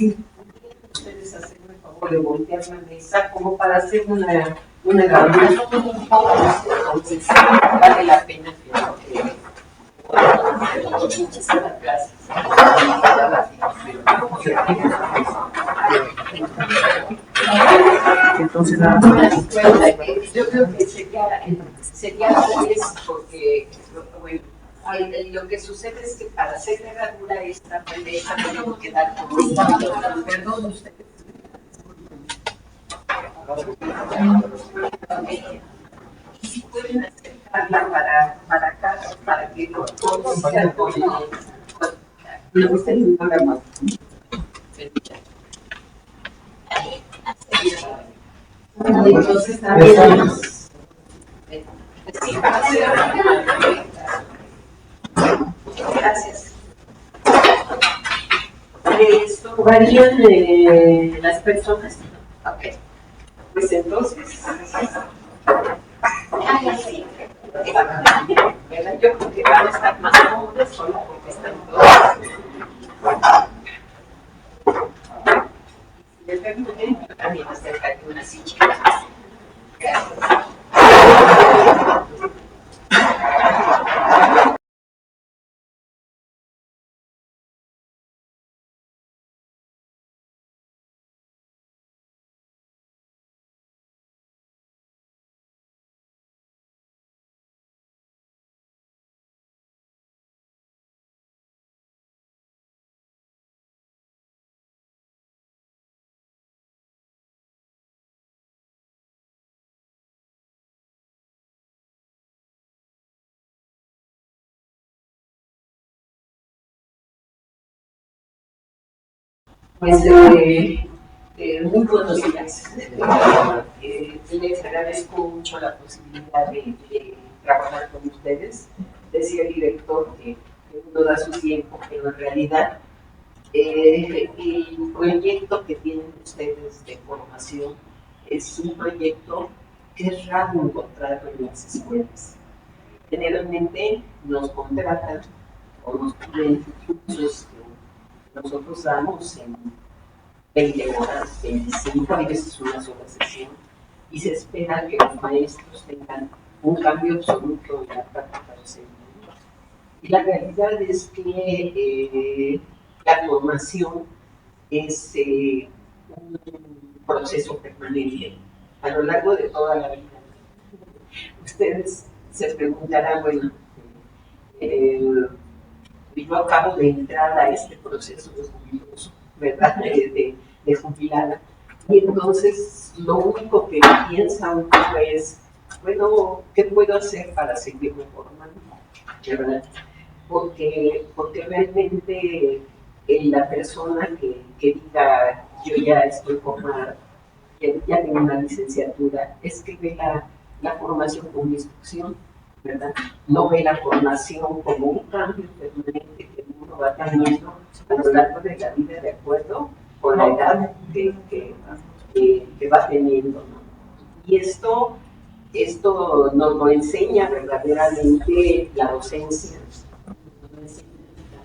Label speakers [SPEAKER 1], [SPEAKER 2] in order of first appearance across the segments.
[SPEAKER 1] si ustedes hacen el favor de voltear la mesa como para hacer una evaluación un poco, entonces vale la pena que muchísimas gracias. Entonces, yo creo que sería eso, porque bueno, lo que sucede es que para hacer herradura esta pendeja tenemos que dar como perdón ustedes. Si pueden acercarla para acá, para que todos se apoyen. Me gusta el programa. Entonces también gracias. Esto varían las personas. Ok. Pues entonces. Yo creo que van a estar más cómodos solo porque están todos. Si me permiten, yo también acercaré una silla. Gracias. Pues muy buenos días. Les agradezco mucho la posibilidad de trabajar con ustedes. Decía el director que uno da su tiempo, pero en realidad el proyecto que tienen ustedes de formación es un proyecto que es raro encontrarlo en las escuelas. Generalmente nos contratan o nos piden cursos que nosotros damos en 20 horas, 25, a veces una sola sesión, y se espera que los maestros tengan un cambio absoluto en la práctica docente. Y la realidad es que la formación es un proceso permanente a lo largo de toda la vida. Ustedes se preguntarán, bueno, yo acabo de entrar a este proceso de jubiloso, ¿verdad? De jubilada. Y entonces lo único que piensa uno es, bueno, ¿qué puedo hacer para seguirme formando? ¿Verdad? Porque realmente la persona que diga, yo ya estoy formada, ya tengo una licenciatura, es que ve la formación como instrucción, ¿verdad? No ve la formación como un cambio permanente que uno va teniendo a lo largo de la vida de acuerdo con la edad que va teniendo, ¿no? Y esto nos lo enseña verdaderamente la docencia, nos lo enseña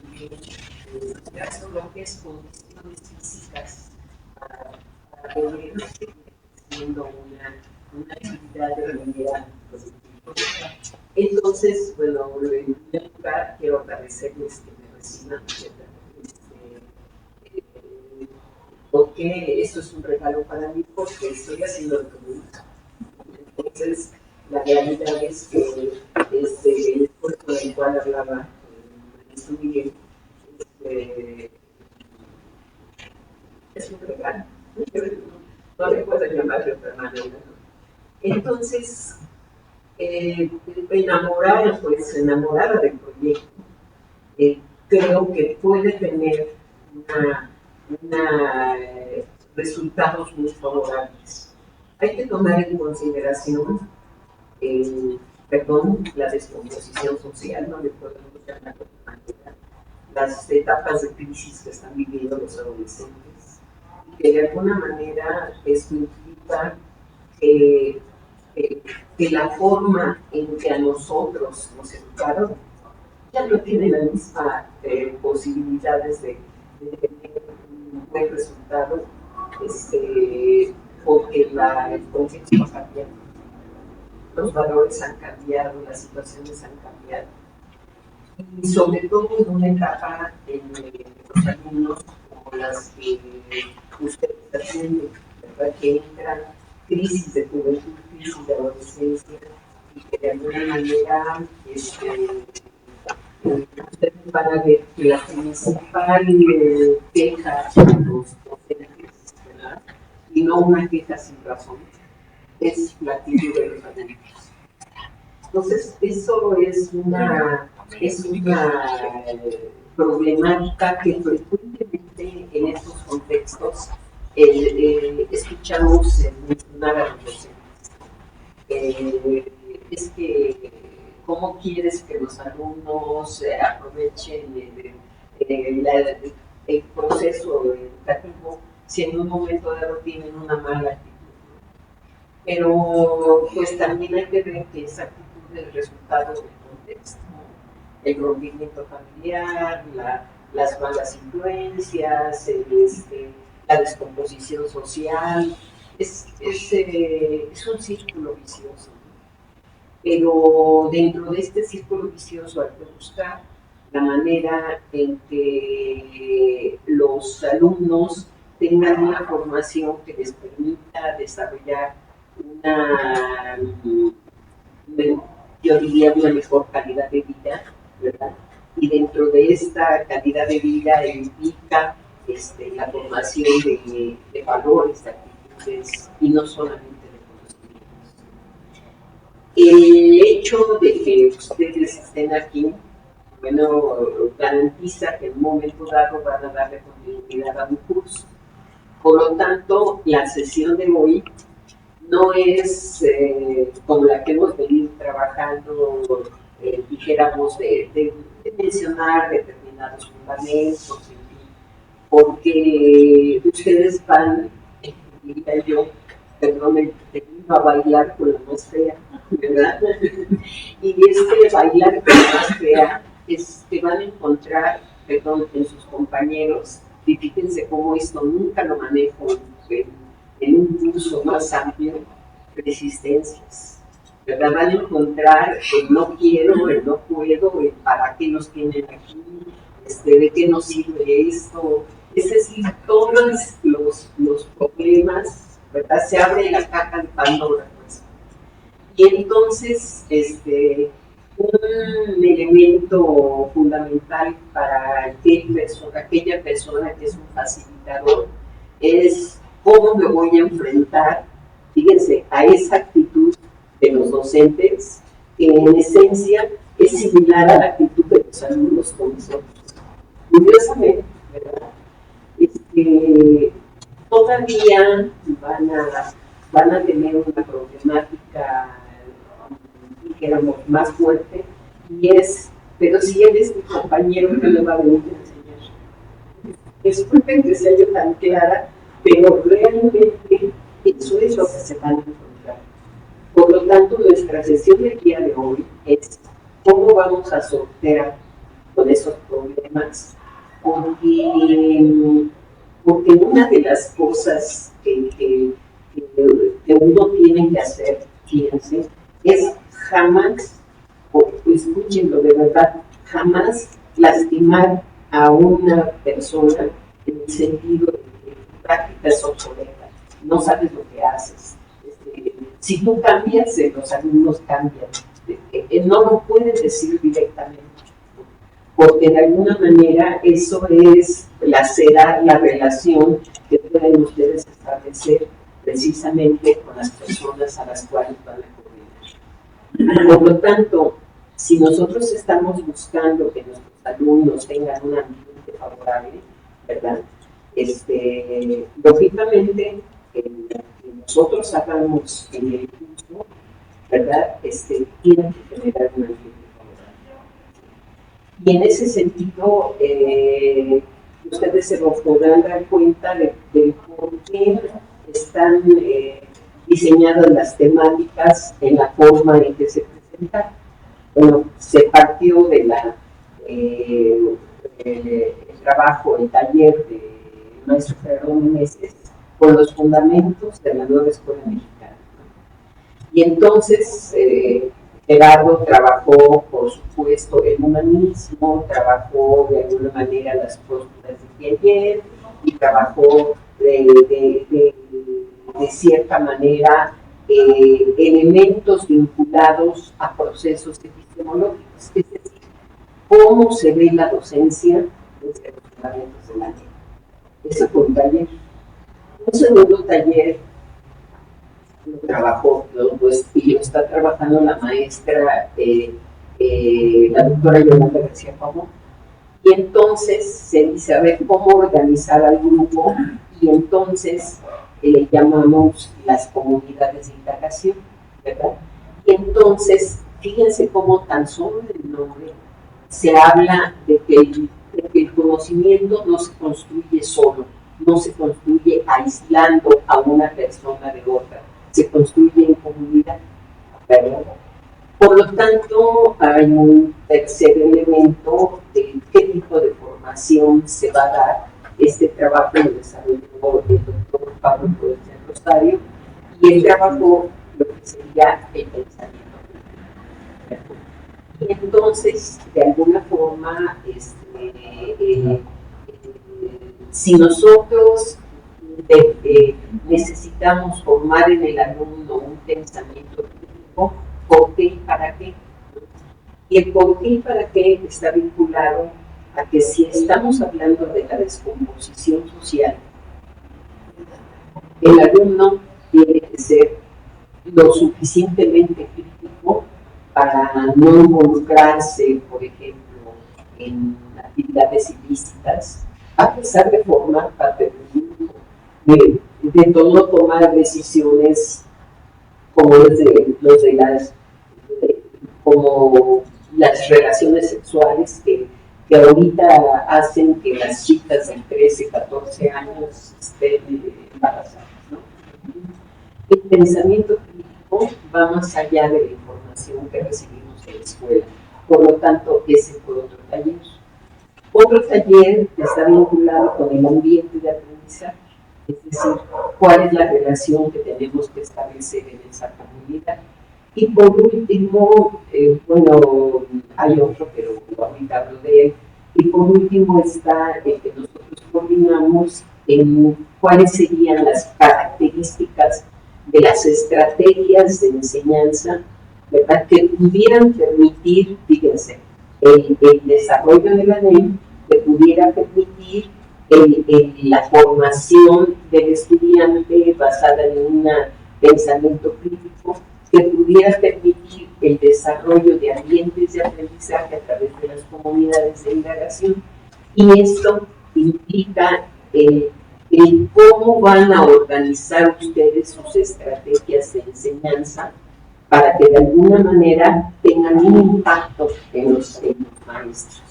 [SPEAKER 1] también, en este caso, lo que es condiciones físicas para poder seguir haciendo una actividad de vida. Entonces, bueno, en primer lugar quiero agradecerles que me reciban, porque esto es un regalo para mí, porque estoy haciendo lo que me gusta. Entonces, la realidad es que el esfuerzo del cual hablaba el maestro Miguel es un regalo. No le puedo llamar de otra manera, ¿no? Entonces, enamorada del proyecto, creo que puede tener resultados muy favorables. Hay que tomar en consideración, la descomposición social, no le podemos llamar de otra manera, las etapas de crisis que están viviendo los adolescentes, y que de alguna manera esto implica que la forma en que a nosotros nos educaron ya no tiene la misma posibilidades de tener buen resultado, porque el contexto ha cambiado, los valores han cambiado, las situaciones han cambiado. Y sobre todo en una etapa en los alumnos como las que ustedes atienden, ¿verdad? Que entran crisis de juventud, crisis de adolescencia, y que de alguna manera ustedes van a ver que la principal queja de los docentes, ¿verdad? Y no una queja sin razón, es la actitud de los adultos. Entonces, eso es una problemática que frecuentemente en estos contextos escuchamos mencionar a los docentes. Es que, ¿cómo quieres que los alumnos aprovechen el proceso educativo si en un momento dado tienen una mala actitud? Pero pues también hay que ver que esa actitud es el resultado del contexto, el rompimiento familiar, las malas influencias, la descomposición social, es un círculo vicioso. Pero dentro de este círculo vicioso hay que buscar la manera en que los alumnos tengan una formación que les permita desarrollar yo diría una mejor calidad de vida, ¿verdad? Y dentro de esta calidad de vida implica la formación de valores, de actitudes, y no solamente de conocimientos. El hecho de que ustedes estén aquí, bueno, garantiza que en un momento dado van a darle continuidad a un curso. Por lo tanto, la sesión de hoy no es como la que hemos venido trabajando, dijéramos, de mencionar determinados fundamentos, porque ustedes van, diría yo, perdón, a bailar con la más fea, ¿verdad? Y bailar con la más fea es que van a encontrar, perdón, en sus compañeros, y fíjense cómo esto nunca lo manejo en un curso más amplio, resistencias, ¿verdad? Van a encontrar el no quiero, el no puedo, el para qué nos tienen aquí, de qué nos sirve esto, es decir, todos los problemas, ¿verdad? Se abre la caja de Pandora, pues. Y entonces, un elemento fundamental para aquella persona que es un facilitador es cómo me voy a enfrentar, fíjense, a esa actitud de los docentes, que en esencia es similar a la actitud de los alumnos con nosotros. Curiosamente, ¿verdad? Todavía van a tener una problemática, dijéramos, más fuerte, y es, pero si él es mi compañero, ¿qué me va a venir a enseñar? Disculpen que sea yo tan clara, pero realmente eso es lo que se van a encontrar. Por lo tanto, nuestra sesión del día de hoy es cómo vamos a sortear con esos problemas, porque una de las cosas que uno tiene que hacer, fíjense, es jamás, o escúchenlo de verdad, jamás lastimar a una persona en el sentido de que tu práctica es obsoleta, no sabes lo que haces. Si tú cambias, los alumnos cambian. No lo puedes decir directamente, porque de alguna manera eso es lacerar la relación que pueden ustedes establecer precisamente con las personas a las cuales van a coordinar. Por lo tanto, si nosotros estamos buscando que nuestros alumnos tengan un ambiente favorable, ¿verdad? Lógicamente, que nosotros hagamos en el curso, ¿verdad? Tienen que generar un ambiente favorable. Y en ese sentido, ustedes se podrán dar cuenta de por qué están diseñadas las temáticas en la forma en que se presentan. Bueno, se partió de el trabajo, el taller de maestro Gerardo Meneses, con los fundamentos de la nueva escuela mexicana. Y entonces Gerardo trabajó, por supuesto, el humanismo, trabajó de alguna manera las posturas de Piaget y trabajó de cierta manera elementos vinculados a procesos epistemológicos, es decir, cómo se ve la docencia desde los fundamentos de la ley. Ese fue un taller. Un segundo taller lo trabajó, y lo está trabajando la maestra, la doctora Yolanda García Pavón. Y entonces se dice, a ver, cómo organizar al grupo, y entonces le llamamos las comunidades de indagación, ¿verdad? Y entonces, fíjense cómo tan solo en el nombre se habla de que el conocimiento no se construye solo, no se construye aislando a una persona de otra, se construye en comunidad, ¿verdad? Por lo tanto, hay un tercer elemento de qué tipo de formación se va a dar. Este trabajo lo desarrolló el doctor Pablo Flores del Rosario, y él trabajó lo que sería el pensamiento. Y entonces, de alguna forma, si nosotros necesitamos formar en el alumno un pensamiento crítico, ¿por qué y para qué? Y el por qué y para qué está vinculado a que si estamos hablando de la descomposición social, el alumno tiene que ser lo suficientemente crítico para no involucrarse, por ejemplo, en actividades ilícitas, a pesar de formar parte del grupo, de todo tomar decisiones como como las relaciones sexuales que ahorita hacen que las chicas de 13, 14 años estén embarazadas, ¿no? El pensamiento crítico va más allá de la información que recibimos en la escuela. Por lo tanto, ese fue otro taller. Otro taller está vinculado con el ambiente de aprendizaje, es decir, cuál es la relación que tenemos que establecer en esa comunidad. Y por último, bueno, hay otro, pero ahorita hablo de él. Y por último está el que nosotros coordinamos en cuáles serían las características de las estrategias de enseñanza, ¿verdad?, que pudieran permitir, fíjense, el desarrollo de la ley, que pudiera permitir la formación del estudiante basada en un pensamiento crítico, que pudiera permitir el desarrollo de ambientes de aprendizaje a través de las comunidades de indagación. Y esto implica el cómo van a organizar ustedes sus estrategias de enseñanza para que de alguna manera tengan un impacto en los maestros.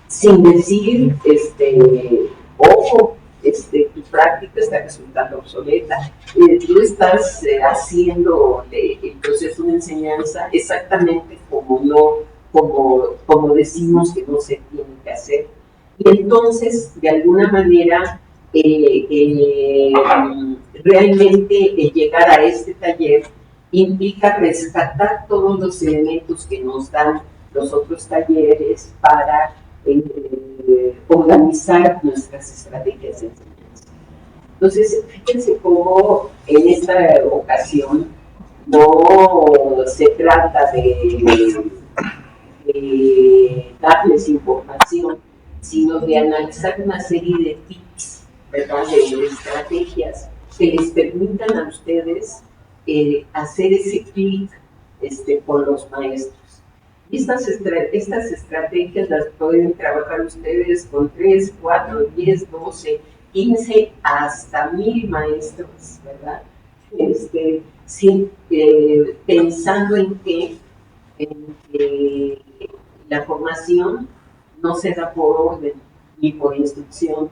[SPEAKER 1] Sin decir, ojo, tu práctica está resultando obsoleta. Tú estás haciendo el proceso de enseñanza exactamente como decimos que no se tiene que hacer. Y entonces, de alguna manera, realmente llegar a este taller implica rescatar todos los elementos que nos dan los otros talleres para organizar nuestras estrategias de enseñanza. Entonces, fíjense cómo en esta ocasión no se trata de darles información, sino de analizar una serie de tips, ¿verdad?, de estrategias que les permitan a ustedes hacer ese clic con los maestros. Y estas estrategias las pueden trabajar ustedes con 3, 4, 10, 12, 15, hasta 1000 maestros, ¿verdad? Pensando en que la formación no se da por orden, ni por instrucción,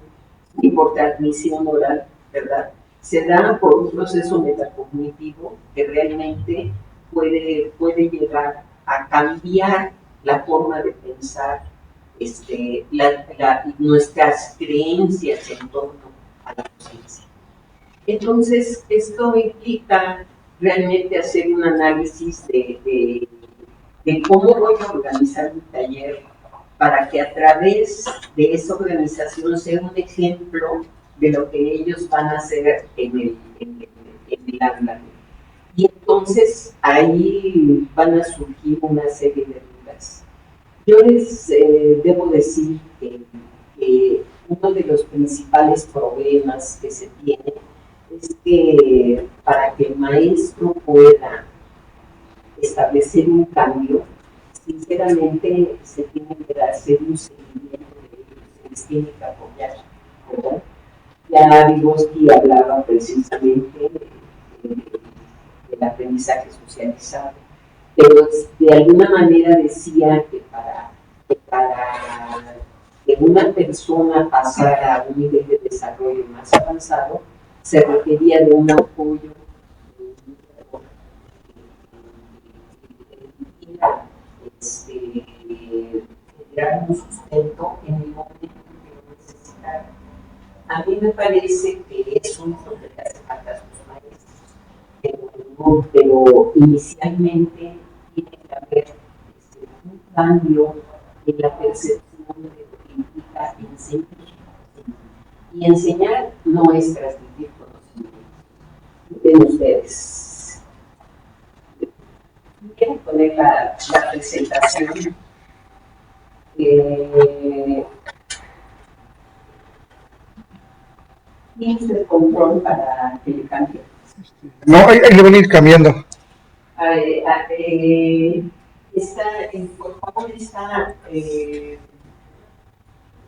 [SPEAKER 1] ni por transmisión oral, ¿verdad? Se da por un proceso metacognitivo que realmente puede llegar a cambiar la forma de pensar nuestras creencias en torno a la docencia. Entonces, esto implica realmente hacer un análisis de cómo voy a organizar mi taller para que a través de esa organización sea un ejemplo de lo que ellos van a hacer en el aula. Y entonces ahí van a surgir una serie de dudas. Yo les debo decir que uno de los principales problemas que se tiene es que para que el maestro pueda establecer un cambio, sinceramente se tiene que hacer un seguimiento de ellos, se les tiene que apoyar, ¿verdad? Ya Vygotsky hablaba precisamente del aprendizaje socializado, pero de alguna manera decía que para que una persona pasara a un nivel de desarrollo más avanzado, se requería de un apoyo generar un sustento en el momento que lo necesitara. A mí me parece que eso es lo que le hace falta a sus maestros, pero inicialmente tiene que haber un cambio en la percepción de lo que implica enseñar. Y enseñar no es transmitir conocimiento. Miren ustedes. ¿Quieren poner la presentación? ¿Tienes el control para que le cambie?
[SPEAKER 2] No, ahí le van a ir cambiando.
[SPEAKER 1] Por favor, está.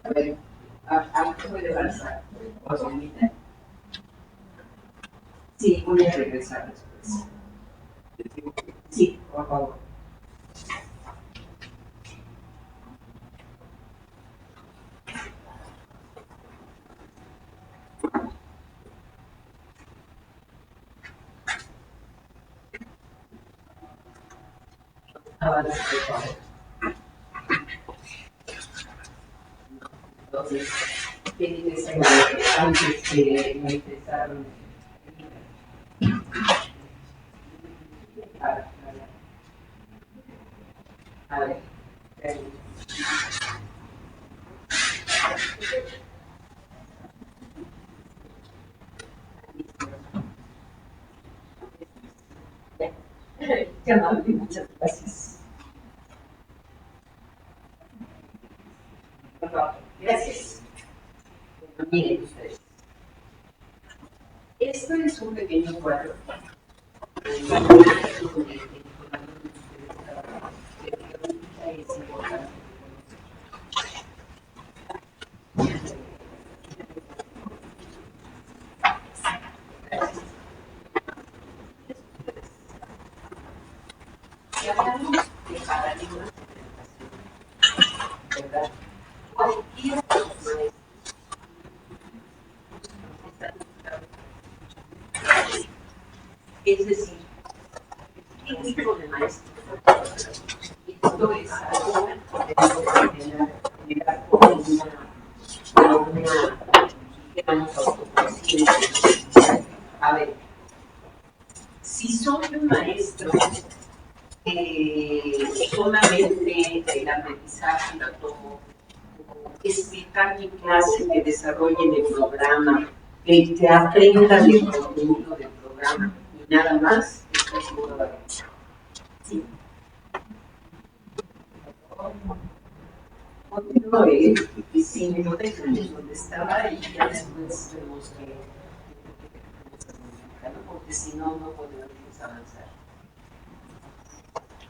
[SPEAKER 1] A ver, ¿qué puede avanzar? Sí, voy a regresar después. Sí, por favor. Entonces, antes de empezar, a ver, muchas gracias. Gracias. Bueno, miren ustedes. Esto es un pequeño cuadro. Es importante. Si hablamos de paradigmas de educación, ¿verdad? Cualquier persona es decir, el tipo de maestro. Esto es algo que debemos generar como digamos, autoconciencia. A ver, si soy un maestro solamente el aprendizaje lo tomo explicar mi clase, que desarrollen el programa, que aprendan el contenido del programa y nada más, esto es una barrera. Sí. Continúo, si me lo dejan donde estaba y ya después tenemos que modificarlo, porque si no, no podemos avanzar.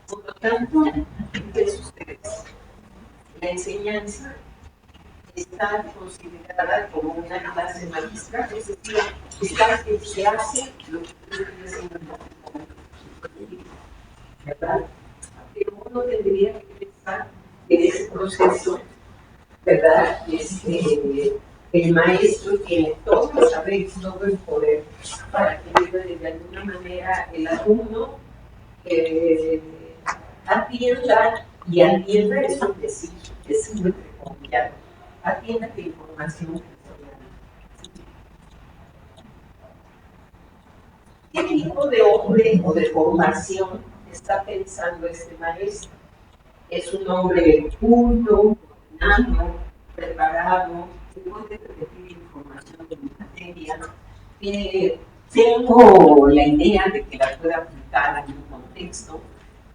[SPEAKER 1] Por lo tanto, fíjense ustedes, la enseñanza está considerada como una clase magistral, es decir, se hace lo que ustedes enseñan, ¿verdad? Pero uno tendría que pensar en ese proceso, ¿verdad? El maestro tiene todo el saber, todo el poder para que de alguna manera el alumno atienda, y atienda es un decir, es un desarrollado atienda la información que estoy dando. ¿Qué tipo de hombre o de formación está pensando este maestro? Es un hombre culto, ordenado, preparado, que puede repetir información de mi materia. Tengo la idea de que la pueda aplicar en un contexto,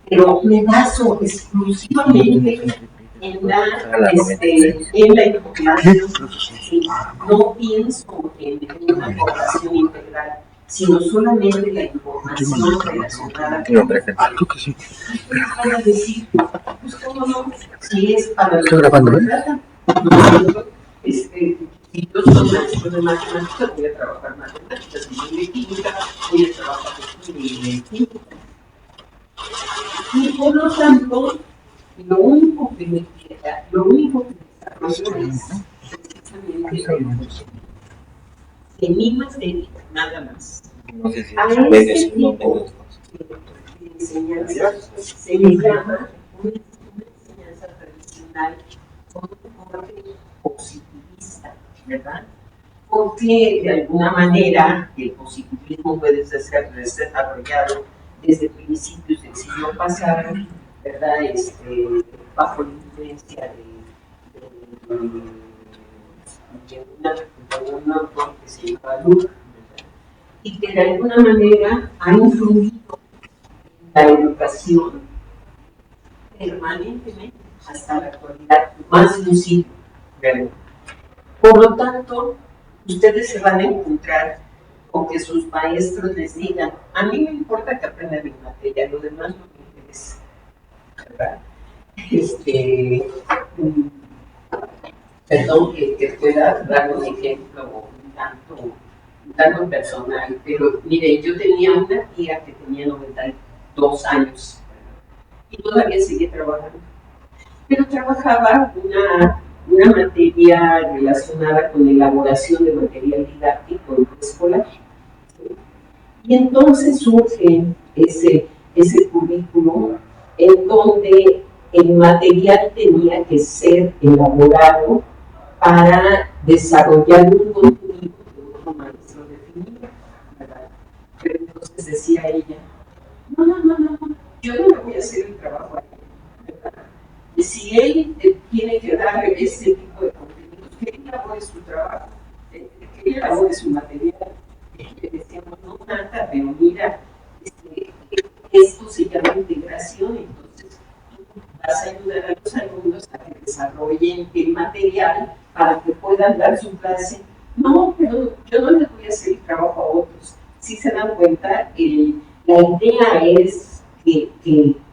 [SPEAKER 1] pero me baso exclusivamente en la información. No pienso en una formación integral, sino solamente la información relacionada con el país. Van a decir, pues cómo no, si es para la verdad, si yo soy maestro de matemáticas, voy a trabajar matemáticas, si soy de química, voy a trabajar de química. Y por lo tanto, lo único que me desarrollo es precisamente de mi materia, nada más.
[SPEAKER 3] No sé si
[SPEAKER 1] A
[SPEAKER 3] es
[SPEAKER 1] este
[SPEAKER 3] medios
[SPEAKER 1] tipo de enseñanza se le llama una enseñanza tradicional con un corte positivista, ¿verdad? Porque de alguna manera el positivismo puede ser desarrollado desde principios del siglo pasado, ¿verdad? Bajo la influencia de un autor que se llama Luke, y que de alguna manera ha influido en la educación permanentemente hasta la actualidad, más de un siglo, ¿verdad? Por lo tanto, ustedes se van a encontrar con que sus maestros les digan, a mí me importa que aprendan mi materia, lo demás no me interesa, ¿verdad? Perdón que pueda dar un ejemplo un tanto personal, pero mire, yo tenía una tía que tenía 92 años y todavía sigue trabajando, pero trabajaba una materia relacionada con elaboración de material didáctico escolar. Y entonces surge ese currículum en donde el material tenía que ser elaborado para desarrollar un contenido que otro maestro definía, ¿verdad? Pero entonces decía ella, no, yo no le voy a hacer el trabajo a ella, ¿verdad? Y si él tiene que dar ese tipo de contenidos, que él elabore su trabajo, que él elabore su material. Y le decíamos, no, Marta, pero mira, esto se llama integración, entonces tú vas a ayudar a los alumnos a que desarrollen el material para que puedan dar su clase. No, pero yo no les voy a hacer el trabajo a otros. Si se dan cuenta, la idea es que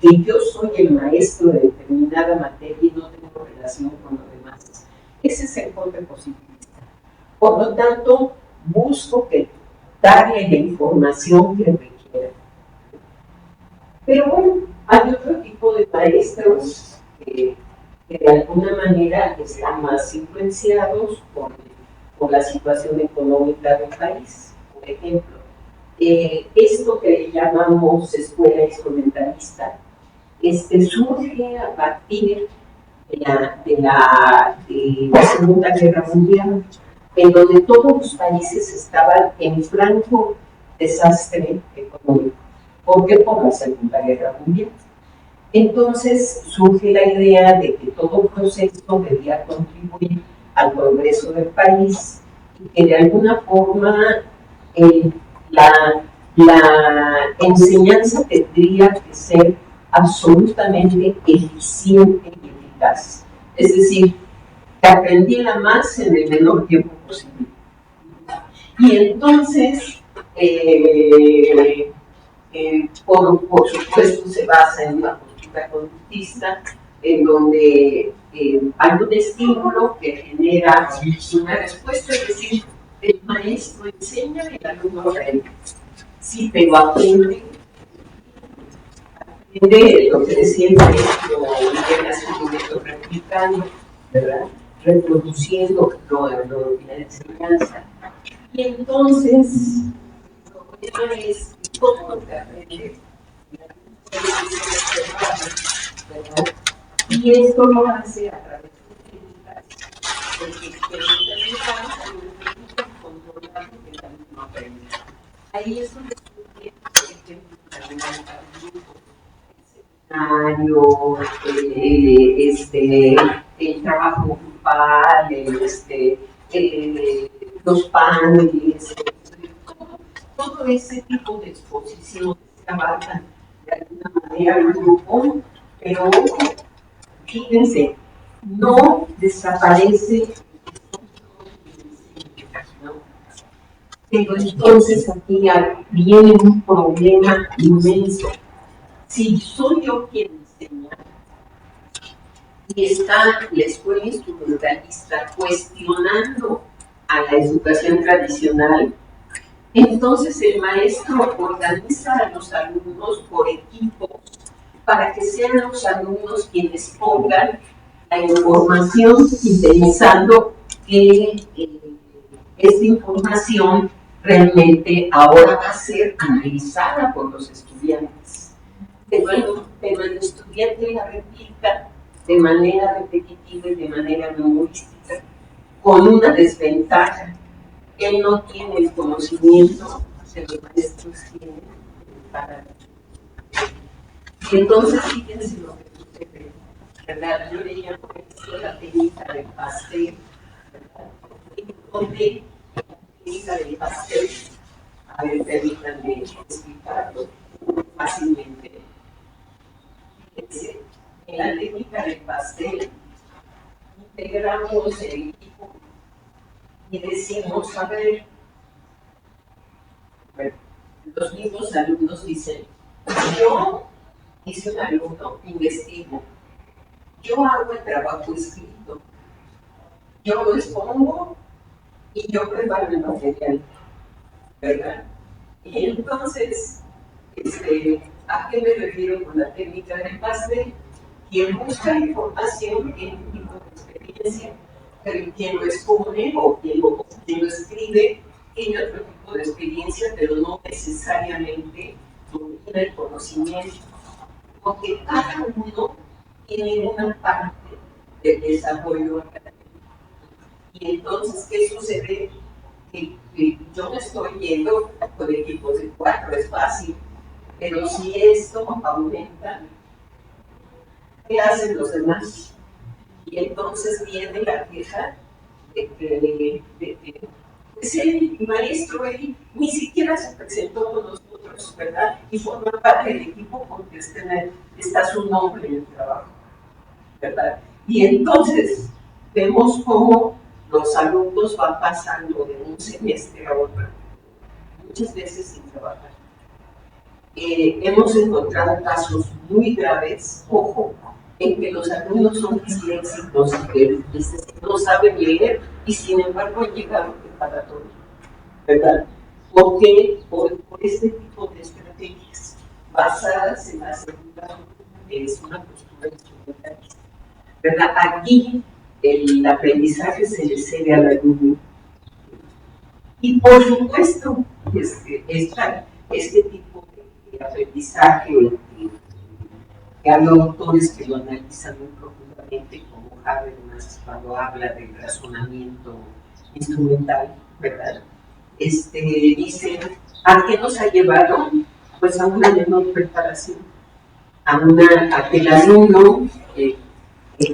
[SPEAKER 1] yo soy el maestro de determinada materia y no tengo relación con lo demás. Ese es el corte positivista. Por lo tanto, busco darle la información que requiera. Pero bueno, hay otro tipo de maestros que de alguna manera están más influenciados por la situación económica del país. Por ejemplo, esto que llamamos escuela instrumentalista surge a partir de la Segunda Guerra Mundial, en donde todos los países estaban en franco desastre económico. ¿Por qué? Por la Segunda Guerra Mundial. Entonces surge la idea de que todo proceso debía contribuir al progreso del país y que de alguna forma la enseñanza tendría que ser absolutamente eficiente y eficaz. Es decir, que aprendiera más en el menor tiempo posible. Y entonces, por supuesto, se basa en una postura conductista, en donde hay un estímulo que genera una respuesta, es decir, el maestro enseña y el alumno aprende. Sí, pero aprende lo que decía el maestro Miguel Acevedo, replicando, ¿verdad? Reproduciendo la enseñanza. Y entonces, el problema es cómo lo que aprende, ¿verdad? Y esto lo hace a través de técnicas ahí es donde surge, por ejemplo, el seminario, el trabajo grupal, los paneles, todo ese tipo de exposiciones trabajan de alguna manera el grupo, pero fíjense, no desaparece, ¿no? Pero entonces aquí viene un problema inmenso. Si soy yo quien enseña y está la escuela instrumentalista cuestionando a la educación tradicional, entonces el maestro organiza a los alumnos por equipos para que sean los alumnos quienes pongan la información pensando que esta información realmente ahora va a ser analizada por los estudiantes. Pero el estudiante la replica de manera repetitiva y de manera memorística, con una desventaja. Él no tiene el conocimiento que los maestros tienen para. Y entonces fíjense lo que sucede, ¿verdad? Yo le llamo esto la técnica del pastel, ¿verdad? Donde la técnica del pastel, a ver, permítanme explicarlo fácilmente. Fíjense, en la técnica del pastel integramos el equipo y decimos, a ver, los mismos alumnos dicen, yo hice un alumno, investigo, yo hago el trabajo escrito, yo lo expongo y yo preparo el material, ¿verdad? Y entonces, ¿a qué me refiero con la técnica del pastel? Quien busca información tiene un tipo de experiencia, pero quien lo expone o quien lo escribe tiene otro tipo de experiencia, pero no necesariamente domina el conocimiento, porque cada uno tiene una parte del desarrollo académico. Y entonces, ¿qué sucede? Que yo me estoy yendo con equipos de 4, es fácil, pero si esto aumenta, ¿qué hacen los demás? Y entonces viene la queja de que pues el maestro él ni siquiera se presentó con nosotros, ¿verdad? Y forma parte del equipo porque está su nombre en el trabajo, ¿verdad? Y entonces vemos cómo los alumnos van pasando de un semestre a otro, muchas veces sin trabajar. Hemos encontrado casos muy graves, ojo, en que los alumnos son disléxicos y que no saben leer y sin embargo han llegado preparatorio, ¿verdad? ¿Por qué? Por este tipo de estrategias basadas en la segunda, que es una postura instrumentalista, ¿verdad? Aquí el aprendizaje se le cede al alumno. Y por supuesto, este tipo de aprendizaje, que hay autores que lo analizan muy profundamente, como Habermas, cuando habla del razonamiento instrumental, ¿verdad? Dicen, ¿a qué nos ha llevado? Pues a una menor preparación, a que el alumno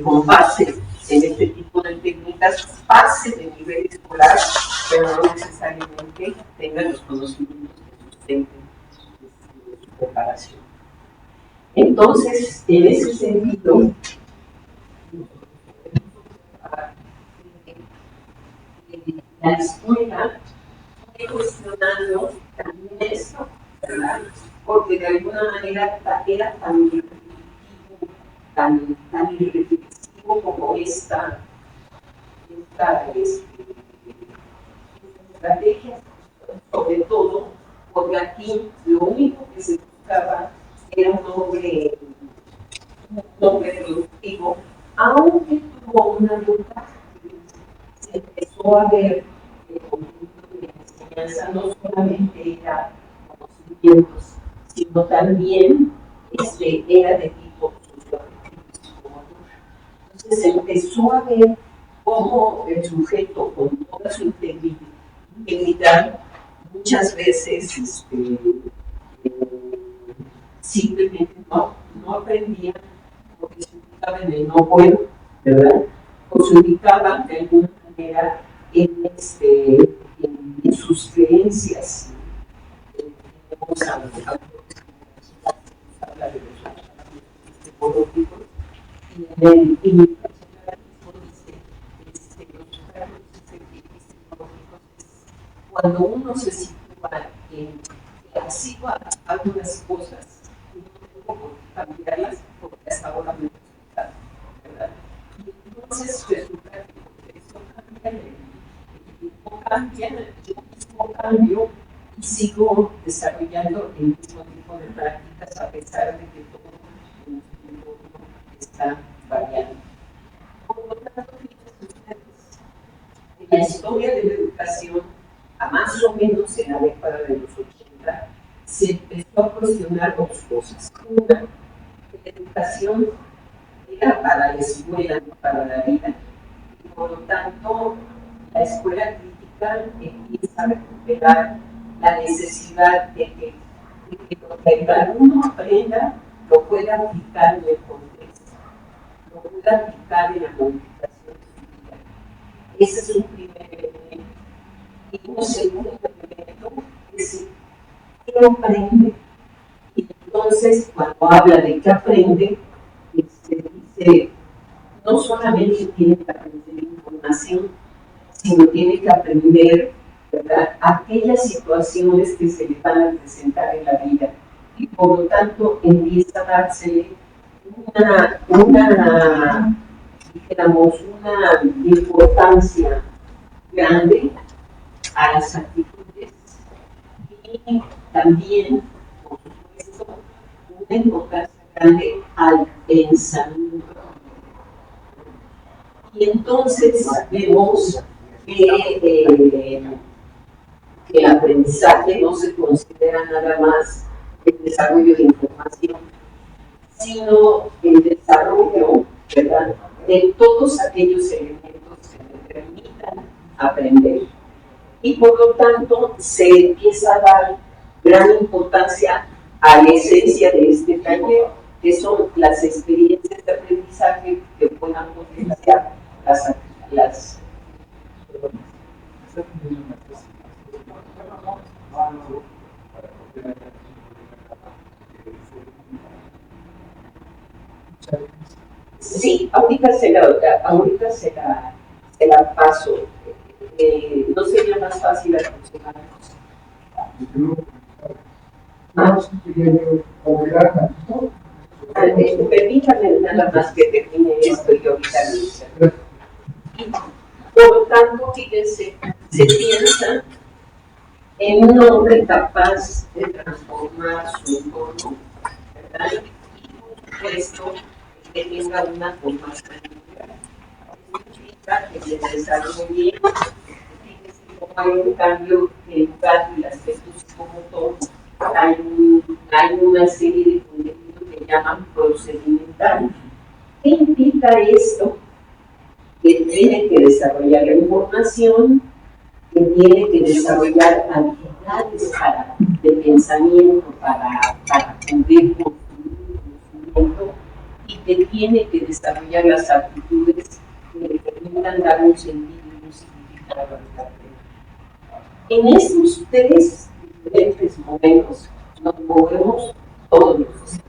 [SPEAKER 1] con base en este tipo de técnicas pase de nivel escolar, pero no necesariamente tenga los conocimientos que sustenten su preparación. Entonces, en ese sentido, la escuela fue cuestionando también esto, ¿verdad? Porque de alguna manera era tan repetitivo, tan repetitivo como esta estrategia, sobre todo porque aquí lo único que se buscaba era un nombre productivo, aunque tuvo una ventaja. Se empezó a ver que el conjunto de enseñanza no solamente era conocimientos, sino también era de tipo socioafectivo y psicomotor. Entonces se empezó a ver cómo el sujeto, con toda su integridad, muchas veces simplemente no aprendían porque se ubicaban en el no puedo, ¿verdad? O se ubicaban de alguna manera en sus creencias. Tenemos a los autores que habla de los psicológicos y en el personalismo dice los psicológicos es cuando uno se sitúa en que así va algunas cosas y no tengo por qué cambiarlas porque hasta ahora me resulta, ¿verdad? Y entonces resulta que eso cambia, el tiempo cambia, yo mismo cambio y sigo desarrollando el mismo tipo de prácticas a pesar de que todo en el entorno está variando. Por lo tanto, fíjense ustedes, en la historia de la educación, a más o menos en la década de los 80, se empezó a cuestionar dos cosas. Una, que la educación era para la escuela, no para la vida. Y por lo tanto, la escuela crítica empieza a recuperar la necesidad de que lo que el alumno aprenda lo pueda aplicar en el contexto, lo pueda aplicar en la modificación de su vida. Ese es un primer elemento. Y un segundo elemento es que aprende. Y entonces, cuando habla de que aprende, dice, no solamente tiene que aprender información, sino tiene que aprender, ¿verdad?, aquellas situaciones que se le van a presentar en la vida. Y por lo tanto empieza a dársele dijéramos, una importancia grande a las actitudes y también, por supuesto, una importancia grande al pensamiento. Y entonces vemos que el aprendizaje no se considera nada más el desarrollo de información, sino el desarrollo, ¿verdad?, de todos aquellos elementos que me permitan aprender. Y por lo tanto se empieza a dar gran importancia a la esencia de este taller, que son las experiencias de aprendizaje que puedan potenciar las sí, ahorita se la paso. ¿No sería más fácil aproximarnos? Permítame nada más que termine esto y ahorita lo hice. Por lo tanto, fíjense, se piensa en un hombre capaz de transformar su entorno, ¿verdad? Y por supuesto, que tenga una formación integral. Esto significa que se desarrolle bien. Fíjense cómo hay un cambio en lugar del aspecto psicomotor. Hay una serie de contenidos que llaman procedimental. ¿Qué implica esto? Que tiene que desarrollar la información, que tiene que desarrollar habilidades de pensamiento para poder construir un conocimiento y que tiene que desarrollar las aptitudes que le permitan dar un sentido y un significado a la vida. En estos tres diferentes momentos nos movemos todos los días.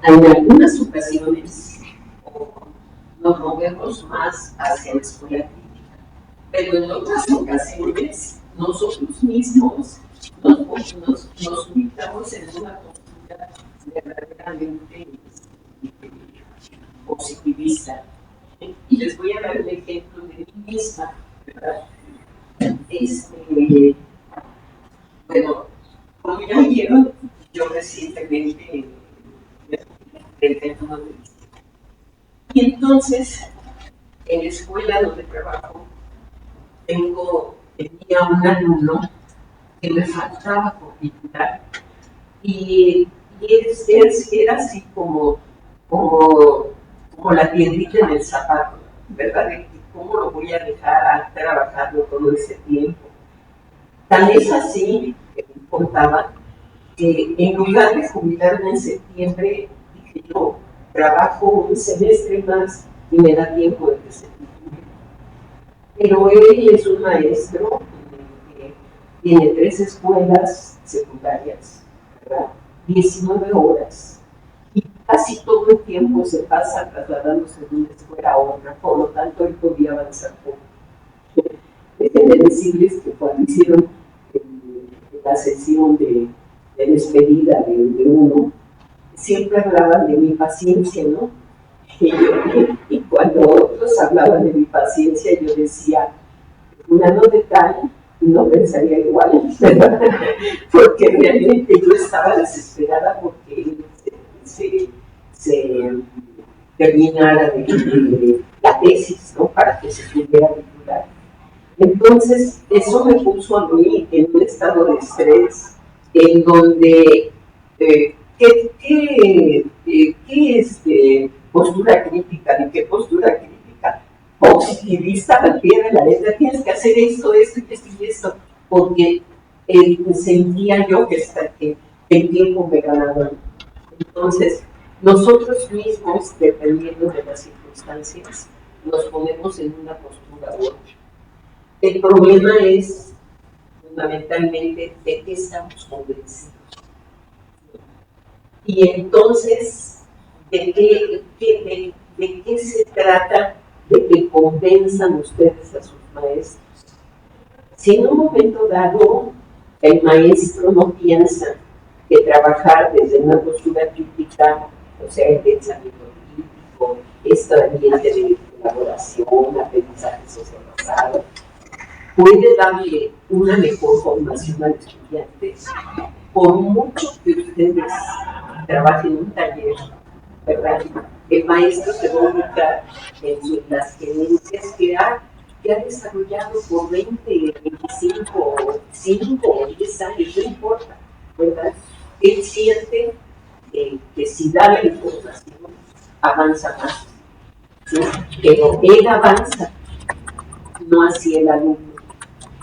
[SPEAKER 1] En algunas ocasiones nos movemos más hacia la escuela crítica, pero en otras ocasiones nosotros mismos nos ubicamos en una postura verdaderamente positivista. Y les voy a dar un ejemplo de mí misma, ¿verdad? Bueno, como ya vieron, yo recientemente del 21 de diciembre. Y entonces, en la escuela donde trabajo, tenía un alumno que me faltaba por pintar y era así como la piedrita en el zapato, ¿verdad? ¿Cómo lo voy a dejar trabajando todo ese tiempo? Tan es así, que me contaba, que en lugar de jubilarme en septiembre, dije yo, trabajo un semestre más y me da tiempo de que se titule. Pero él es un maestro que tiene 3 escuelas secundarias, ¿verdad? 19 horas. Y casi todo el tiempo se pasa trasladándose de una escuela a otra, por lo tanto él podía avanzar poco. Déjenme decirles que cuando hicieron la sesión de despedida de uno, siempre hablaban de mi paciencia, ¿no? Y cuando otros hablaban de mi paciencia, yo decía, fulano de tal no pensaría igual, ¿verdad? Porque realmente yo estaba desesperada porque él se terminara la tesis, ¿no? Para que se pudiera titular. Entonces, eso me puso a mí en un estado de estrés, en donde, ¿qué postura crítica? ¿De qué postura crítica? Positivista al pie de la letra, tienes que hacer esto y esto, porque sentía yo que el tiempo me ganaba. Entonces, nosotros mismos, dependiendo de las circunstancias, nos ponemos en una postura u otra. El problema es fundamentalmente de qué estamos convencidos. Y entonces, ¿de qué se trata de que convenzan ustedes a sus maestros? Si en un momento dado el maestro no piensa que trabajar desde una postura crítica, o sea, el pensamiento crítico, este ambiente de colaboración, aprendizaje socializado, puede darle una mejor formación al estudiante, por mucho que ustedes trabajen en un taller, ¿verdad? El maestro se va a ubicar en las gerencias que ha desarrollado por 20, 25, 5 o 10 años, no importa, ¿verdad? Él siente que si da la información, avanza más, ¿sí? Pero él avanza, no así el alumno,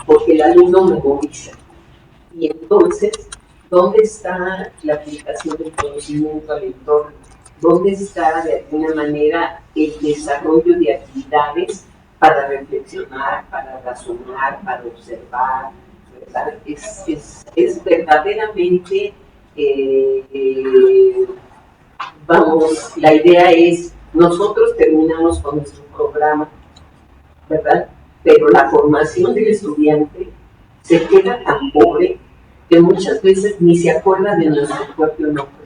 [SPEAKER 1] porque el alumno memoriza. Y entonces, ¿dónde está la aplicación del conocimiento al entorno? ¿Dónde está, de alguna manera, el desarrollo de actividades para reflexionar, para razonar, para observar? ¿Verdad? Es verdaderamente, vamos, la idea es, nosotros terminamos con nuestro programa, ¿verdad? Pero la formación del estudiante se queda tan pobre que muchas veces ni se acuerda de nuestro propio nombre,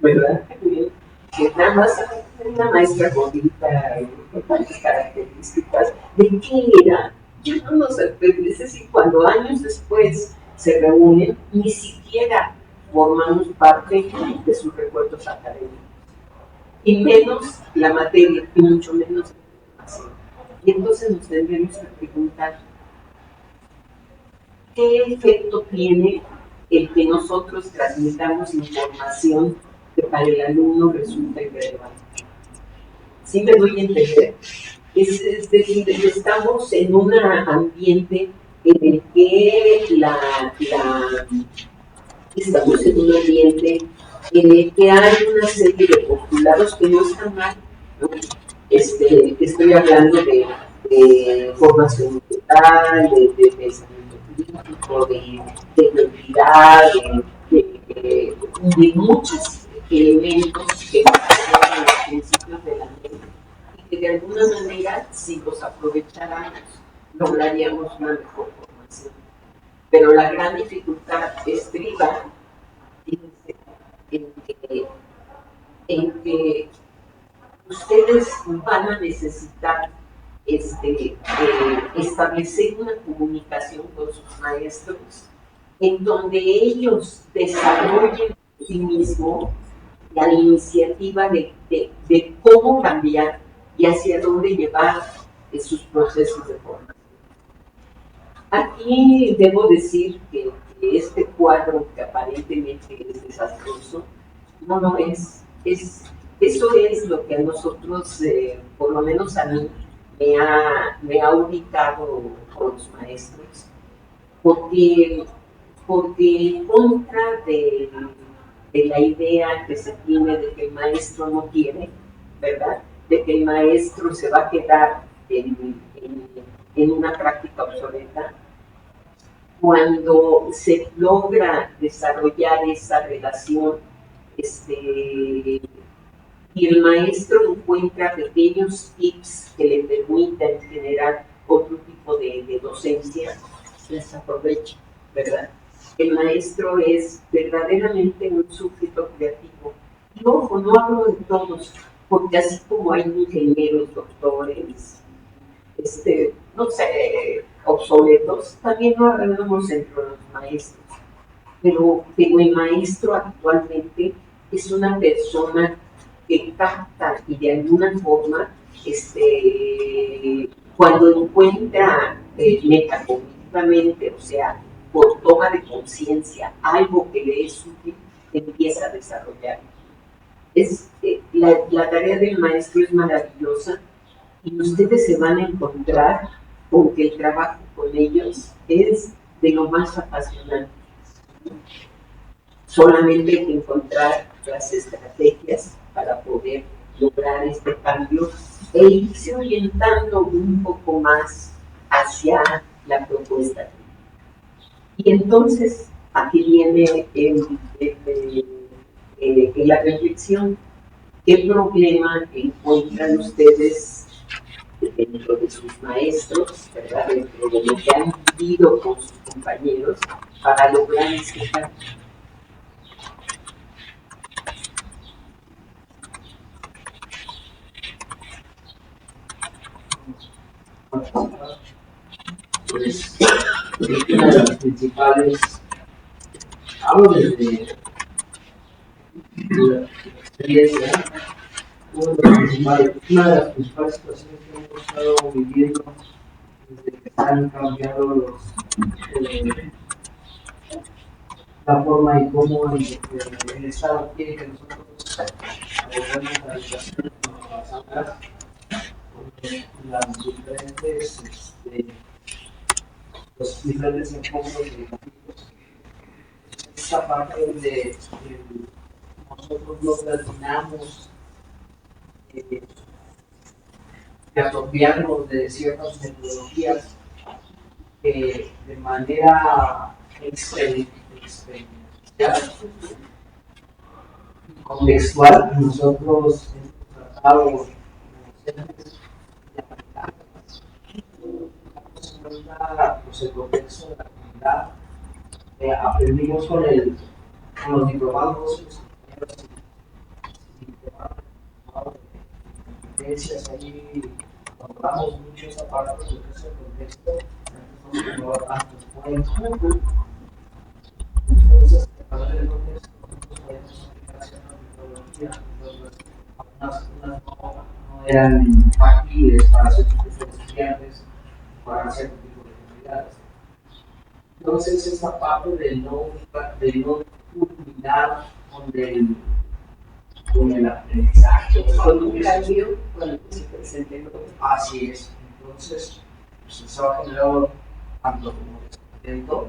[SPEAKER 1] ¿verdad? Que nada más una maestra gordita con tantas características, ¿de qué era? Ya no nos sorprende, es decir, cuando años después se reúnen, ni siquiera formamos parte de sus recuerdos académicos, y menos la materia, y mucho menos la información. Y entonces nos tendremos que preguntar, ¿qué efecto tiene el que nosotros transmitamos información que para el alumno resulta irrelevante? ¿Sí me doy a entender? Es decir, estamos en un ambiente en el que estamos en un ambiente en el que hay una serie de postulados que no están mal, ¿no? Estoy hablando de formación integral, de pensamiento crítico, de identidad, de muchos elementos que son los principios de la ley y que de alguna manera, si los aprovecháramos, lograríamos una mejor formación. Pero la gran dificultad estriba en que ustedes van a necesitar establecer una comunicación con sus maestros en donde ellos desarrollen por sí mismos la iniciativa de cómo cambiar y hacia dónde llevar sus procesos de formación. Aquí debo decir que este cuadro, que aparentemente es desastroso, no lo es. Eso es lo que a nosotros, por lo menos a mí, me ha ubicado con los maestros. porque, porque en contra de la idea que se tiene de que el maestro no quiere, ¿verdad? De que el maestro se va a quedar en una práctica obsoleta, cuando se logra desarrollar esa relación, y el maestro encuentra pequeños tips que le permitan generar otro tipo de docencia, les aprovecha, ¿verdad? El maestro es verdaderamente un sujeto creativo. Y ojo, no hablo de todos, porque así como hay ingenieros, doctores, no sé, obsoletos, también no hablamos entre los maestros. Pero el maestro actualmente es una persona que capta y de alguna forma, cuando encuentra metacognitivamente, o sea, por toma de conciencia, algo que le es útil, empieza a desarrollar. La tarea del maestro es maravillosa y ustedes se van a encontrar con que el trabajo con ellos es de lo más apasionante. Solamente hay que encontrar las estrategias para poder lograr este cambio e irse orientando un poco más hacia la propuesta. Y entonces aquí viene la reflexión. ¿Qué problema encuentran ustedes dentro de sus maestros, ¿verdad? Dentro de lo que han vivido con sus compañeros para lograr este cambio?
[SPEAKER 3] Pues una de las principales, hablo desde la experiencia, una de las principales situaciones que hemos estado viviendo desde que han cambiado la forma y cómo el Estado quiere que nosotros abordemos la educación con las aulas, con las diferentes, los diferentes enfoques educativos. Esta parte donde nosotros nos terminamos de apropiarnos de ciertas metodologías que de manera experimental y contextual nosotros hemos tratado de aplicarlas. Pues, el contexto de la comunidad, aprendimos con los diplomados, competencias ahí, hablamos mucho esa parte de lo que es el contexto, entonces no tantos cuentos. Entonces, a través del contexto, nosotros podemos aplicar cierta metodología, entonces unas no eran factibles para ciertos tipos de estudiantes, para cierto tipo de comunidades. Entonces, esta parte de no culminar con el aprendizaje.
[SPEAKER 1] Con un cambio cuando se presente el otro.
[SPEAKER 3] Así es. Entonces, pues, se va a generar tanto como descontento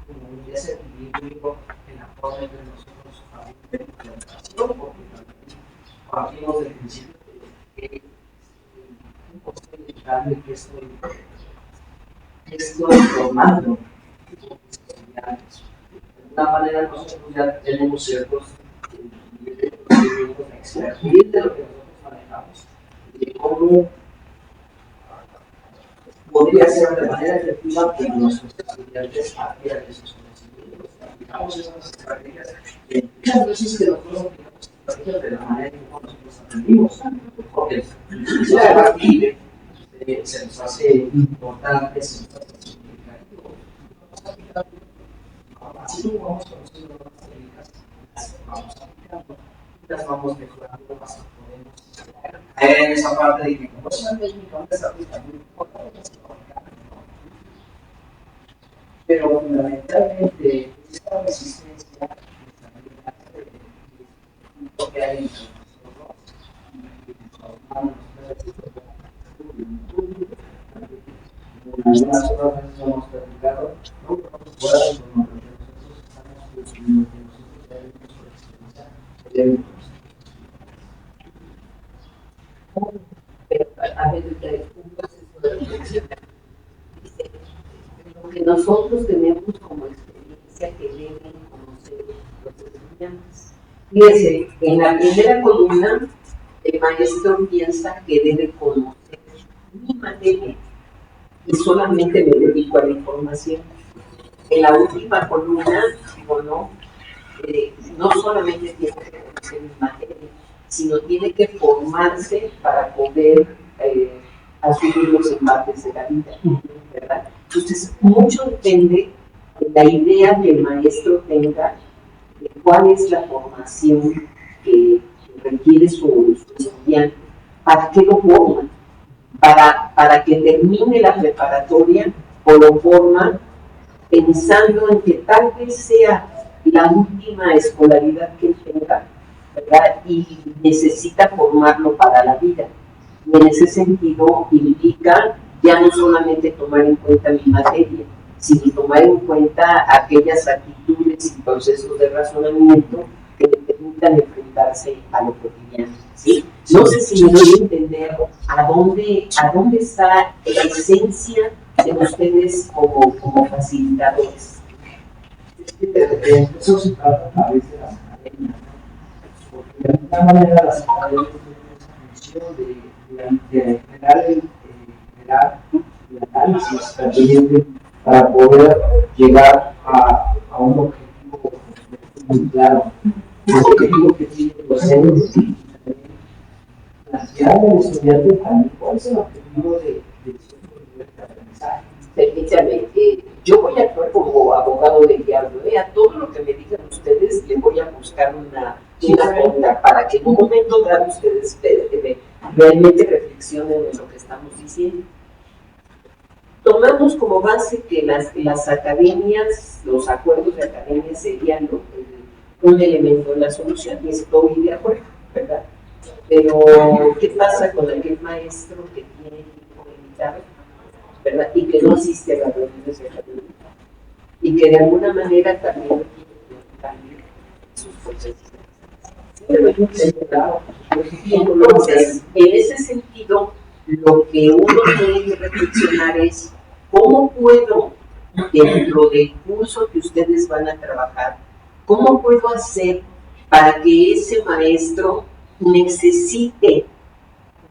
[SPEAKER 3] como un desequilibrio en la forma en que nosotros hacemos la implementación, porque también partimos del principio de que un coste inevitable que estoy formando estudiantes. De alguna manera nosotros ya tenemos ciertos expertise de lo que nosotros manejamos y de cómo podría ser de manera efectiva que nuestros estudiantes adquieran esos conocimientos. Aplicamos esas estrategias muchas veces que nosotros aplicamos estrategias de la manera en que nosotros aprendimos, porque es factible, se nos hace importante, se nos hace significativo. Así como vamos conociendo nuevas técnicas, las vamos aplicando, las vamos mejorando hasta que podemos caer en esa parte de que como es una técnica, una estrategia muy importante, pero fundamentalmente esta resistencia que hay en nosotros, algunas otras veces hemos platicado,
[SPEAKER 1] Pero a ver, un proceso de reflexión. Lo que nosotros tenemos como experiencia que deben conocer los estudiantes. Fíjense, en la primera columna, el maestro piensa que debe conocer mi materia y solamente me dedico a la información. En la última columna, digo, no solamente tiene que conocer mi materia, sino tiene que formarse para poder asumir los embates de la vida, ¿verdad? Entonces, mucho depende de la idea que el maestro tenga de cuál es la formación que requiere su estudiante, para qué lo forma, para que termine la preparatoria o lo forma pensando en que tal vez sea la última escolaridad que él tenga, ¿verdad? Y necesita formarlo para la vida. Y en ese sentido implica ya no solamente tomar en cuenta mi materia, sino tomar en cuenta aquellas actitudes y procesos de razonamiento que le permitan enfrentarse a lo cotidiano, ¿sí? No sé si me doy a entender a dónde está la esencia de ustedes como facilitadores.
[SPEAKER 3] Eso se trata a través de las academias, ¿no? Porque de alguna manera las academias tienen esa función de generar el análisis pertinente para poder llegar a un objetivo muy claro. El objetivo que tiene los docentes plantear al estudiante también cuál es el objetivo de su aprendizaje.
[SPEAKER 1] Permítame, yo voy a actuar como abogado del diablo, a todo lo que me digan ustedes le voy a buscar una onda para que en un momento dado ustedes realmente reflexionen en lo que estamos diciendo. Tomamos como base que las academias, los acuerdos de academia serían un elemento de la solución, y estoy de acuerdo, ¿verdad? Pero, ¿qué pasa con aquel maestro que tiene tiempo limitado, ¿verdad? Y que no asiste a las reuniones de academia? Y que de alguna manera también tiene que cambiar sus procesos. Y entonces, en ese sentido, lo que uno tiene que reflexionar es cómo puedo, dentro del curso que ustedes van a trabajar, cómo puedo hacer para que ese maestro necesite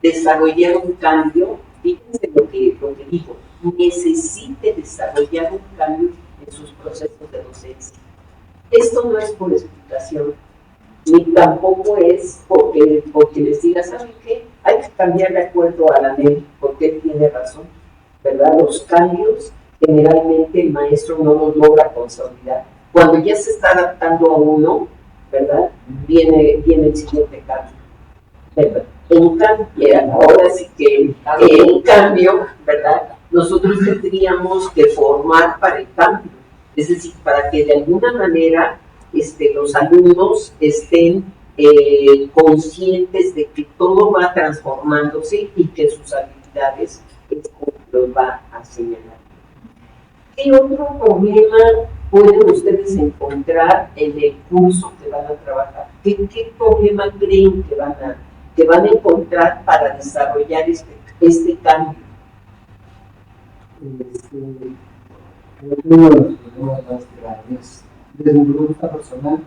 [SPEAKER 1] desarrollar un cambio. Fíjense lo que digo, necesite desarrollar un cambio en sus procesos de docencia. Esto no es por explicación, ni tampoco es porque les diga, ¿saben qué? Hay que cambiar de acuerdo a la ley, porque él tiene razón, ¿verdad? Los cambios, generalmente el maestro no los logra consolidar. Cuando ya se está adaptando a uno, ¿verdad? Viene el siguiente cambio, ¿verdad? En cambio, ahora sí que en cambio, ¿verdad? Nosotros tendríamos que formar para el cambio, es decir, para que de alguna manera los alumnos estén conscientes de que todo va transformándose y que sus habilidades es como los va a señalar. ¿Qué otro problema pueden ustedes encontrar en el curso que van a trabajar? ¿Qué problema creen que van a encontrar para desarrollar este cambio?
[SPEAKER 3] Uno de los problemas más grandes desde mi punto de vista personal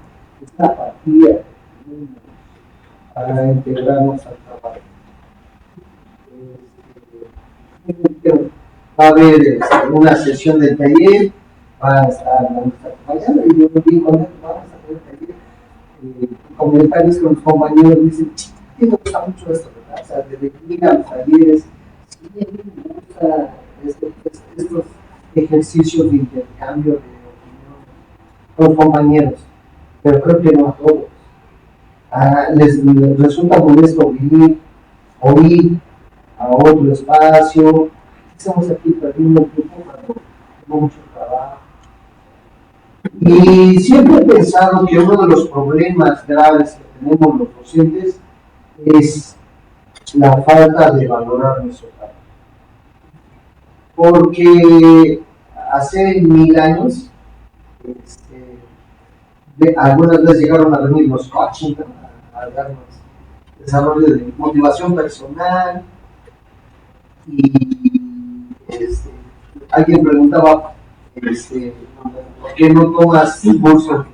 [SPEAKER 3] es la apatía para integrarnos al trabajo. Va a haber una sesión del taller, va a estar nuestra compañera y yo digo, vamos a hacer el taller. Comentarios con los compañeros dicen, me gusta mucho esto, ¿verdad? O sea, desde que llegan los talleres, sí, me gusta estos ejercicios de intercambio de opinión con los compañeros, pero creo que no a todos. Les resulta molesto oír a otro espacio. Estamos aquí perdiendo tiempo cuando tengo mucho trabajo. Y siempre he pensado que uno de los problemas graves que tenemos los docentes es la falta de valorar nuestro trabajo. Porque hace 1000 años Algunas veces llegaron a venir los coaching, ¿no? A darnos desarrollo de motivación personal. Y alguien preguntaba, ¿por qué no tomas cursos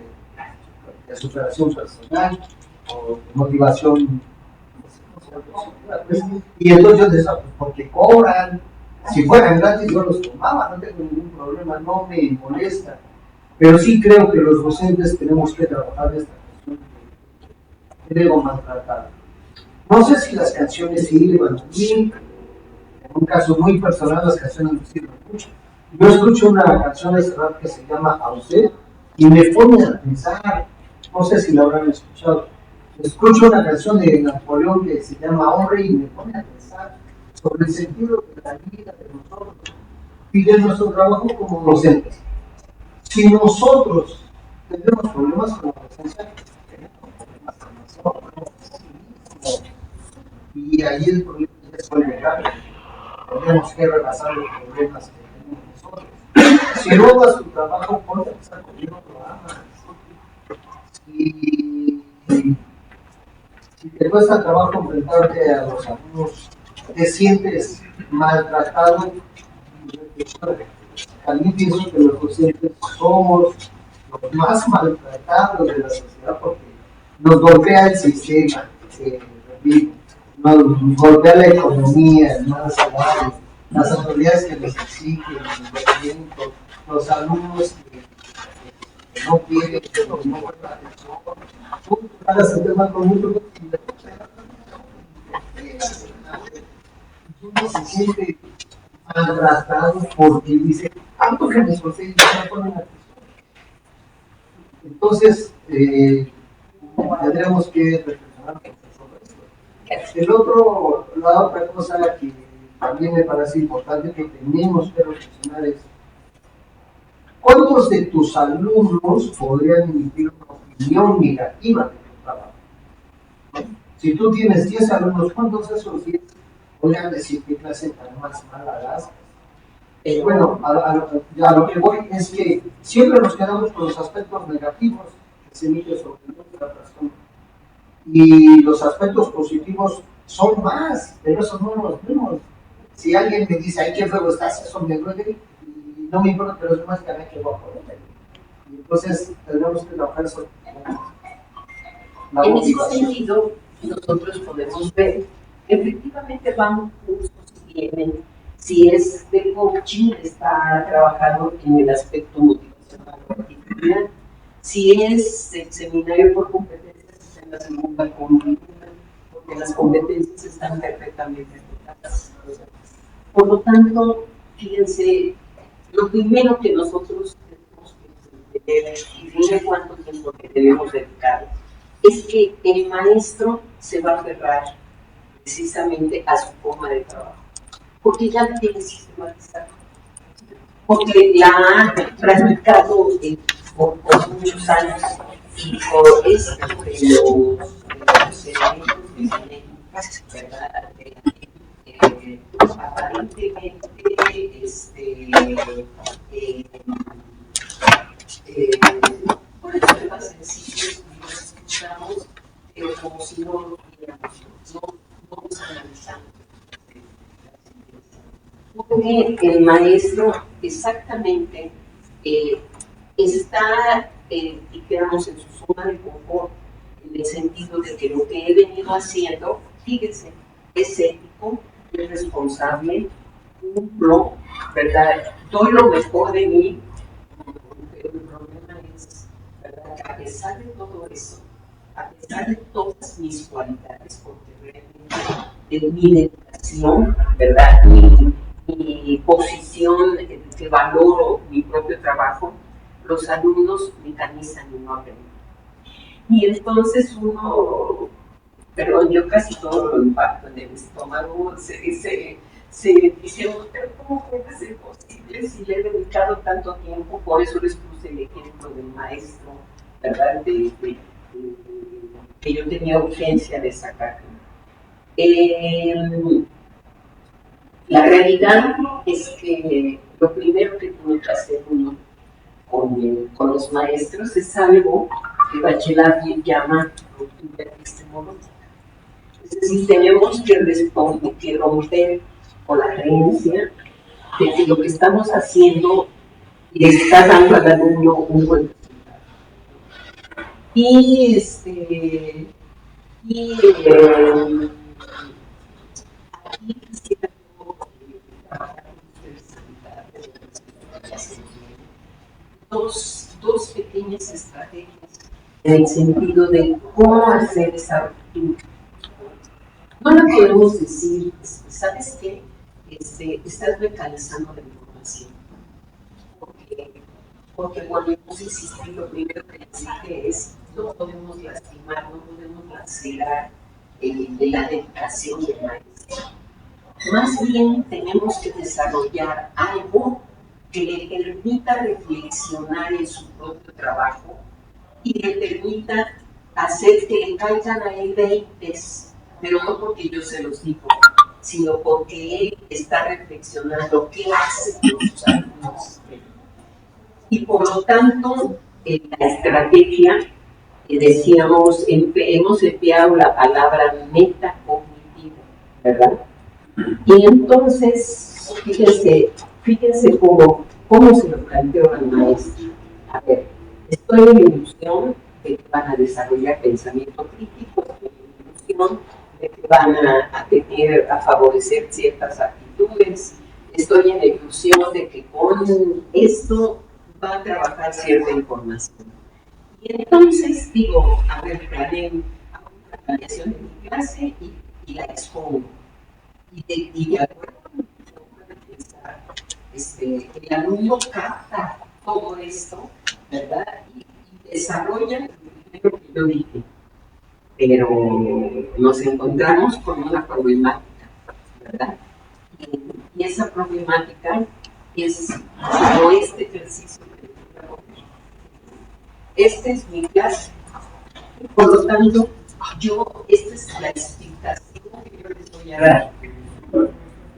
[SPEAKER 3] de superación personal o de motivación? Y entonces yo decía, pues porque cobran. Si fueran gratis yo los tomaba, no tengo ningún problema, no me molesta. Pero sí creo que los docentes tenemos que trabajar esta cuestión del ego maltratado. No sé si las canciones sirvan, en un caso muy personal las canciones me sirven mucho. Yo escucho una canción de Serrat que se llama A usted y me pone a pensar, no sé si la habrán escuchado. Escucho una canción de Napoleón que se llama Hombre y me pone a pensar sobre el sentido de la vida de nosotros y de nuestro trabajo como docentes. Si nosotros tenemos problemas con la presencia, tenemos problemas con nosotros. Y ahí el problema ya es vulnerable. Tenemos que rebasar los problemas que tenemos nosotros. Si no vas tu trabajo, ponte a pensar conmigo, lo amas. Y si te cuesta trabajo enfrentarte a los alumnos, te sientes maltratado. También pienso que los docentes somos los más maltratados de la sociedad porque nos golpea el sistema, nos golpea la economía, el salario, las autoridades que nos exigen, los alumnos que no quieren, que no ponen atención. Tú hagas el tema con mucho uno se siente maltratado porque dice, tanto que me esforcé y no me ponen atención. Entonces, tendremos que reflexionar sobre esto. La otra cosa que también me parece importante que tenemos que reflexionar es, ¿cuántos de tus alumnos podrían emitir una opinión negativa de tu trabajo? Si tú tienes 10 alumnos, ¿cuántos de esos 10 podrían decir qué clase tan más mala das? Bueno, a lo que voy es que siempre nos quedamos con los aspectos negativos que se emiten sobre nuestra persona. Y los aspectos positivos son más, pero eso no los vemos. Si alguien me dice, ay, qué feo estás, eso me duele, y no me importa, pero es más que a mí que voy a poder. Y entonces tenemos que trabajar eso.
[SPEAKER 1] En ese sentido, nosotros podemos ver, efectivamente van cursos y vienen. Si es de coaching, está trabajando en el aspecto motivacional particular. Si es el seminario por competencias, está en la segunda columna, porque las competencias están perfectamente aplicadas. Por lo tanto, fíjense, lo primero que nosotros tenemos que entender, y dime cuánto tiempo que debemos dedicar, es que el maestro se va a aferrar precisamente a su forma de trabajo, porque ya la tiene sistematizada, porque la ha practicado por muchos años y por esto de los elementos de ¿verdad? Aparentemente por eso es más sencillo y los escuchamos, pero como si no lo viéramos, no vamos analizando. Porque el maestro exactamente está, digamos, en su zona de confort, en el sentido de que lo que he venido haciendo, fíjense, es ético, es responsable, cumplo, ¿verdad? Doy lo mejor de mí, pero el problema es, ¿verdad? Que a pesar de todo eso, a pesar de todas mis cualidades, porque realmente de mi dedicación, ¿verdad? Mi posición, que valoro mi propio trabajo, los alumnos mecanizan y no aprenden. Y entonces uno, perdón, yo casi todo lo impacto en el estómago, se dice, pero ¿cómo puede ser posible si le he dedicado tanto tiempo? Por eso les puse el ejemplo del maestro, ¿verdad? Que yo tenía urgencia de sacar. La realidad es que lo primero que tiene que hacer uno con los maestros es algo que Bachelard bien llama ruptura epistemológica. Es decir, tenemos que responder, que romper con la creencia de que lo que estamos haciendo le está dando al alumno un buen resultado. Aquí quisiera yo trabajar con ustedes dos pequeñas estrategias en el sentido de cómo hacer esa ruptura. No le podemos decir, ¿sabes qué? Estás mecanizando la información. Porque volvemos a insistir, lo primero que existe es, no podemos lastimar, no podemos lacerar la dedicación del maestro. Más bien tenemos que desarrollar algo que le permita reflexionar en su propio trabajo y le permita hacer que le caigan a él 20, pero no porque yo se los digo, sino porque él está reflexionando qué hace con sus alumnos. Y por lo tanto, en la estrategia, decíamos, hemos empleado la palabra metacognitiva, ¿verdad? Y entonces, fíjense cómo se lo planteó al maestro. A ver, estoy en la ilusión de que van a desarrollar pensamiento crítico, estoy en la ilusión de que van a favorecer ciertas actitudes, estoy en la ilusión de que con esto va a trabajar cierta información. Y entonces digo, a ver, planeo una planeación de mi clase y la expongo. Y de acuerdo a mi forma de pensar, el alumno capta todo esto, ¿verdad? Y desarrolla lo primero que yo dije. Pero nos encontramos con una problemática, ¿verdad? Y esa problemática es como este ejercicio que les voy a poner. Esta es mi clase. Por lo tanto, esta es la explicación que yo les voy a dar.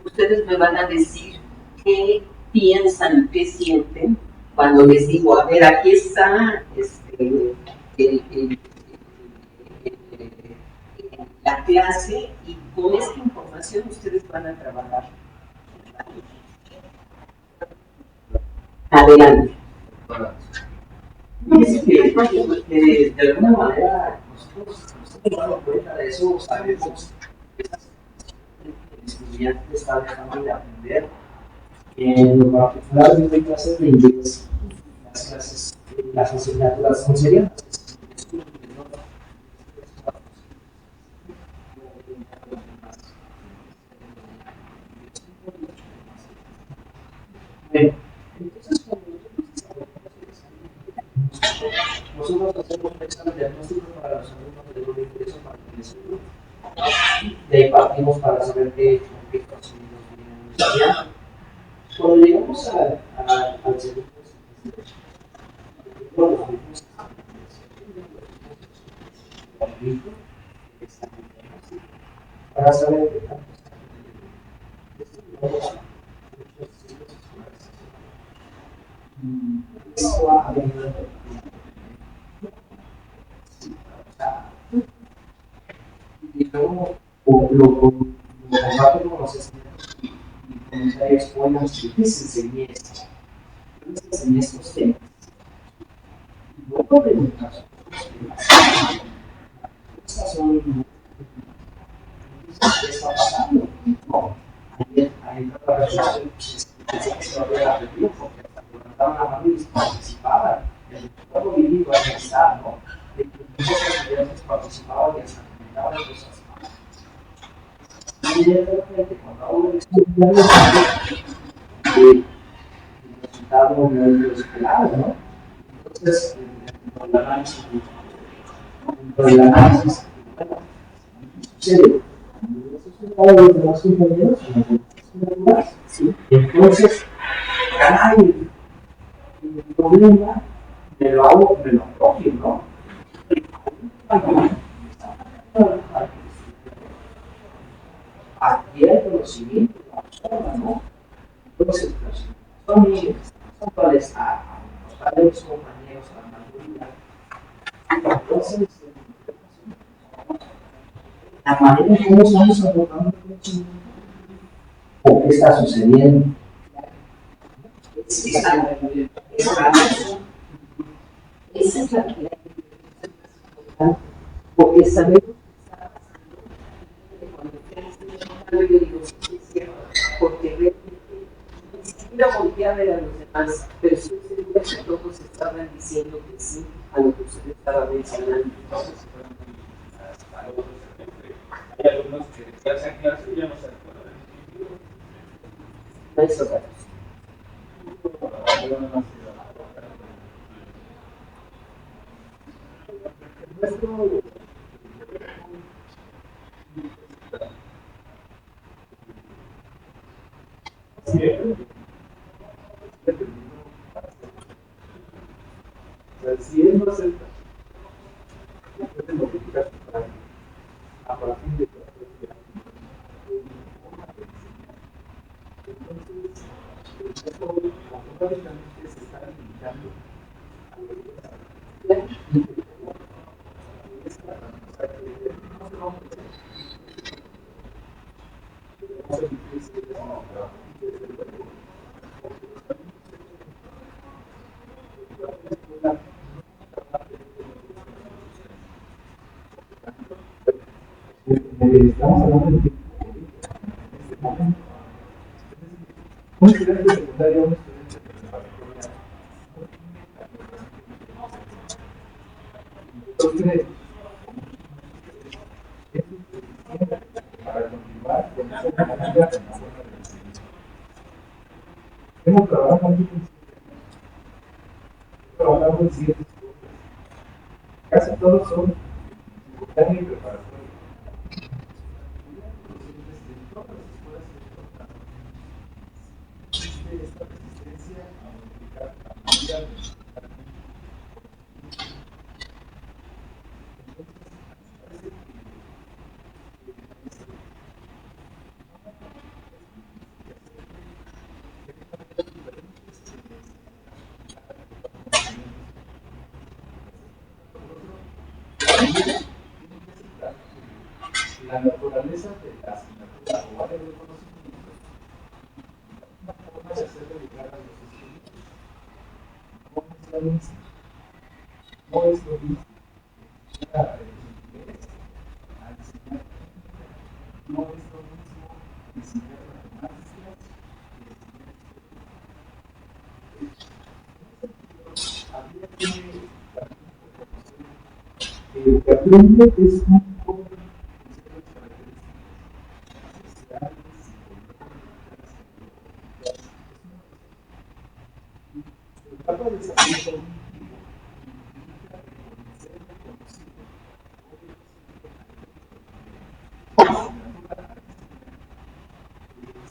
[SPEAKER 1] Ustedes me van a decir qué piensan, qué sienten cuando les digo, a ver, aquí está la clase y con esta información ustedes van a trabajar. Adelante.
[SPEAKER 3] De alguna manera, nosotros nos hemos dado cuenta de eso, sabemos que el estudiante está dejando de aprender. En lo particular, yo doy clases de inglés, las asignaturas son serias. Entonces, nosotros hacemos un examen diagnóstico para los alumnos de doble ingreso para el ingreso. De ahí partimos para saber qué conocimientos vienen estudiando. Cuando llegamos al segundo para saber qué tanto y luego lo comparto con los estudiantes y comencé a exponerles que les enseñé esto. Yo les enseñé estos temas. Y luego preguntar estas son ¿qué está pasando? No. Ahí la persona se había aprendido porque hasta levantaban la mano y participaban. El pueblo vivido ahí está, ¿no? De que muchos estudiantes participaban y hasta comentaban cosas. Y de repente, cuando hago el estudiante, el resultado no es lo esperado, ¿no? Entonces, dentro del análisis, sucede. Los demás compañeros, ¿sí? Entonces, caray, el problema me lo apropio, ¿no? Adquiere el conocimiento, la persona, ¿no? Entonces, son niños, son cuales a los compañeros, a la mayoría, la manera en cómo estamos abordando el conocimiento o qué está sucediendo.
[SPEAKER 1] Esa es la que porque sabemos que está pasando cuando ustedes están yo digo, sí, es cierto, porque realmente ni siquiera volteé a ver a los demás, pero estoy segura que todos estaban diciendo que sí a lo que usted estaba mencionando.
[SPEAKER 4] Hay algunos que clase en clase y ya no se acuerdan.
[SPEAKER 1] No es otra cosa.
[SPEAKER 4] Si él no acepta, puede modificar su práctica. Para fin de entonces, esto automáticamente se está limitando a lo que estamos hablando de este momento. Un estudiante secundario, un estudiante de preparatoria, entonces, para continuar con esa manera, hemos trabajado mucho trabajamos en ciertas cosas. Casi todos son secundaria y preparatoria. Esta resistencia a modificar la mayoría de la naturaleza de la asignatura o área de conocimiento, una forma de hacerle llegar a los estudiantes no es la misma. No es lo mismo enseñar inglés a enseñar no es lo mismo enseñar matemáticas habría que el que aprende es un joven con ciertas características sociales, psicológicas, el trato de desarrollo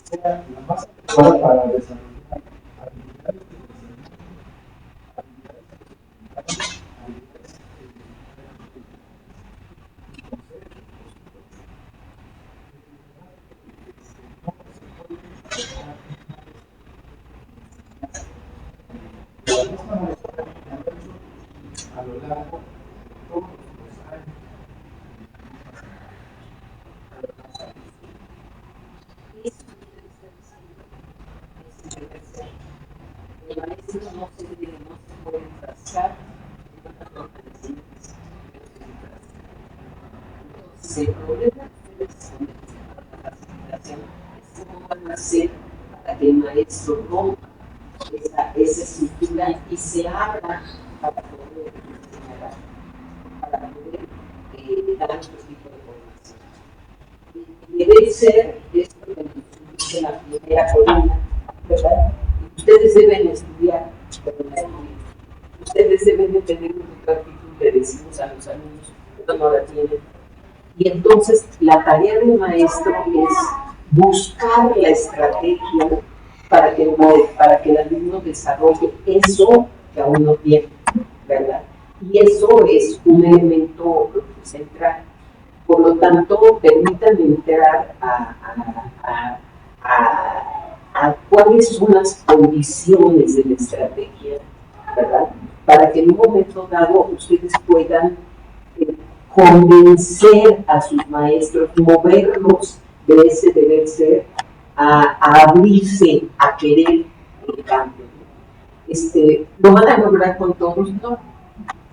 [SPEAKER 4] sea la más adecuada para desarrollar habilidades de procesamiento, habilidades documentales, habilidades y conceptos, por supuesto. No se puede trabajar de la misma manera que han hecho a lo largo de todos los años.
[SPEAKER 1] El maestro no se puede enfrascar en una forma de enseñanza. Entonces, el problema de la capacitación es cómo van a hacer para que el maestro rompa esa estructura y se abra para poder enseñar, para poder dar otro tipo de formación. Debe ser esto que nos dice la primera columna, ¿verdad? Ustedes deben estudiar, ustedes deben de tener una actitud, le decimos a los alumnos, pero no la tienen. Y entonces la tarea del maestro es buscar la estrategia para que el alumno desarrolle eso que aún no tiene, ¿verdad? Y eso es un elemento central. Por lo tanto, permítanme entrar a cuáles son las condiciones de la estrategia, ¿verdad? Para que en un momento dado ustedes puedan convencer a sus maestros, moverlos de ese deber ser a abrirse, a querer el cambio. ¿Lo van a lograr con todos? No,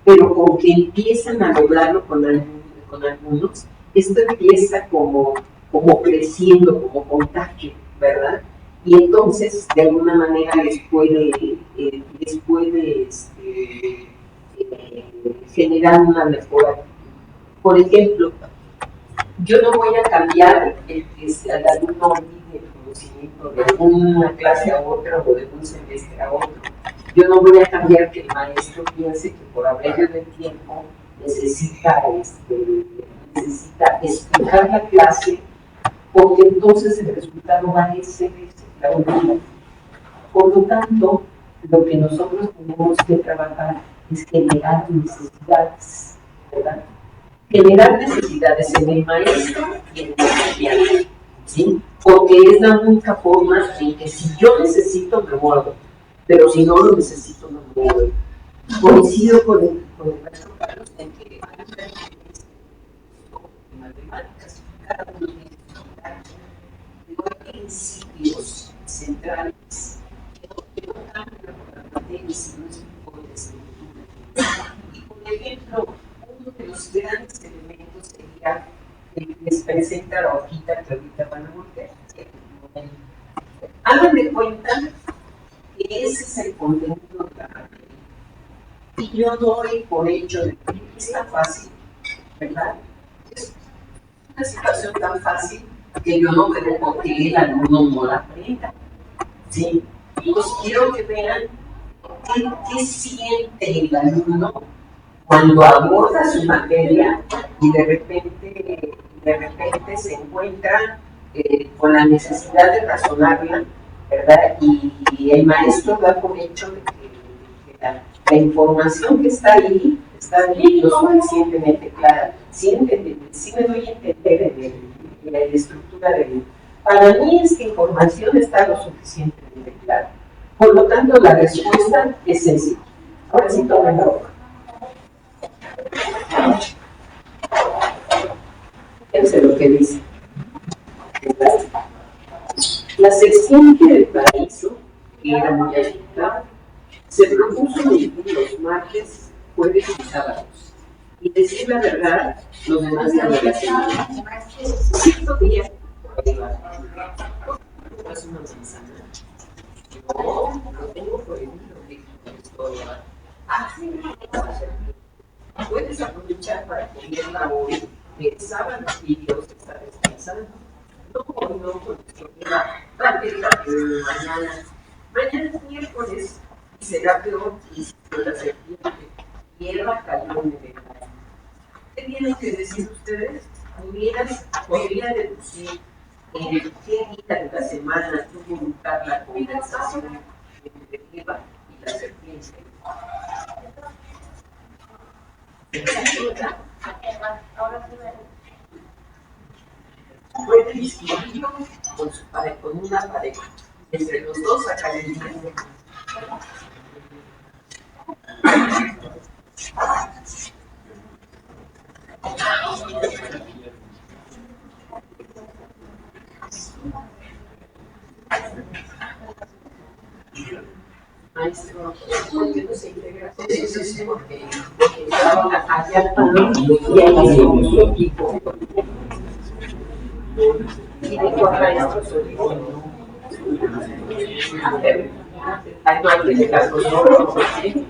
[SPEAKER 1] pero con que empiezan a lograrlo con algunos, esto empieza como creciendo, como contagio, ¿verdad? Y entonces, de alguna manera, les puede generar una mejora. Por ejemplo, yo no voy a cambiar el que al alumno olvide el conocimiento de una clase a otra o de un semestre a otro. Yo no voy a cambiar que el maestro piense que por abrevio del tiempo necesita explicar la clase, porque entonces el resultado va a ser la unidad. Por lo tanto, lo que nosotros tenemos que trabajar es generar necesidades, ¿verdad? Generar necesidades en el maestro y en el estudiante, ¿sí? Porque es la única forma en que si yo necesito me muevo, pero si no lo necesito no me muevo. Coincido con el maestro Carlos en que hay una diferencia en matemáticas, cada uno tiene pero hay principios centrales que no cambian por la materia, sino es un poco de estructura. Y por ejemplo, uno de los grandes elementos sería el que les presenta la hojita que ahorita van a volver. Hagan de cuenta que ese es el contenido de la materia. Y yo doy por hecho de que está fácil, ¿verdad? Es una situación tan fácil que yo no veo por qué el alumno no la aprenda. ¿Sí? Pues quiero que vean qué siente el alumno cuando aborda su materia y de repente se encuentra con la necesidad de razonarla, ¿verdad? Y el maestro da por hecho de que la información que está ahí está lo suficientemente clara. Sí me doy a entender en la estructura del... Para mí esta información está lo suficientemente clara. Por lo tanto, la respuesta es sencilla. Ahora sí tomen la hoja. Fíjense lo que dice. La sección del paraíso, que era muy agitada, se propuso medir los martes, jueves y sábados. Y decir la verdad, los demás días de la semana. 5 días por ahí va. Es una manzana. Lo tengo prohibido, dijo historia. Puedes aprovechar para comerla hoy, el sábado y Dios está descansando. No, porque mañana es miércoles y será peor y si la serpiente hierba cayó en el mar. ¿Qué tienen que decir ustedes? Podría deducir en qué día de la semana tuvo lugar la conversación entre Eva y la serpiente. Puede discutirlo con una pareja. Entre los dos sacan el dinero. Maestro, ¿por qué no se integra? Sí, porque estaban allá y ahí se puso equipo. Y dijo al maestro su hijo, no hay que dejar los ojos, ¿sí?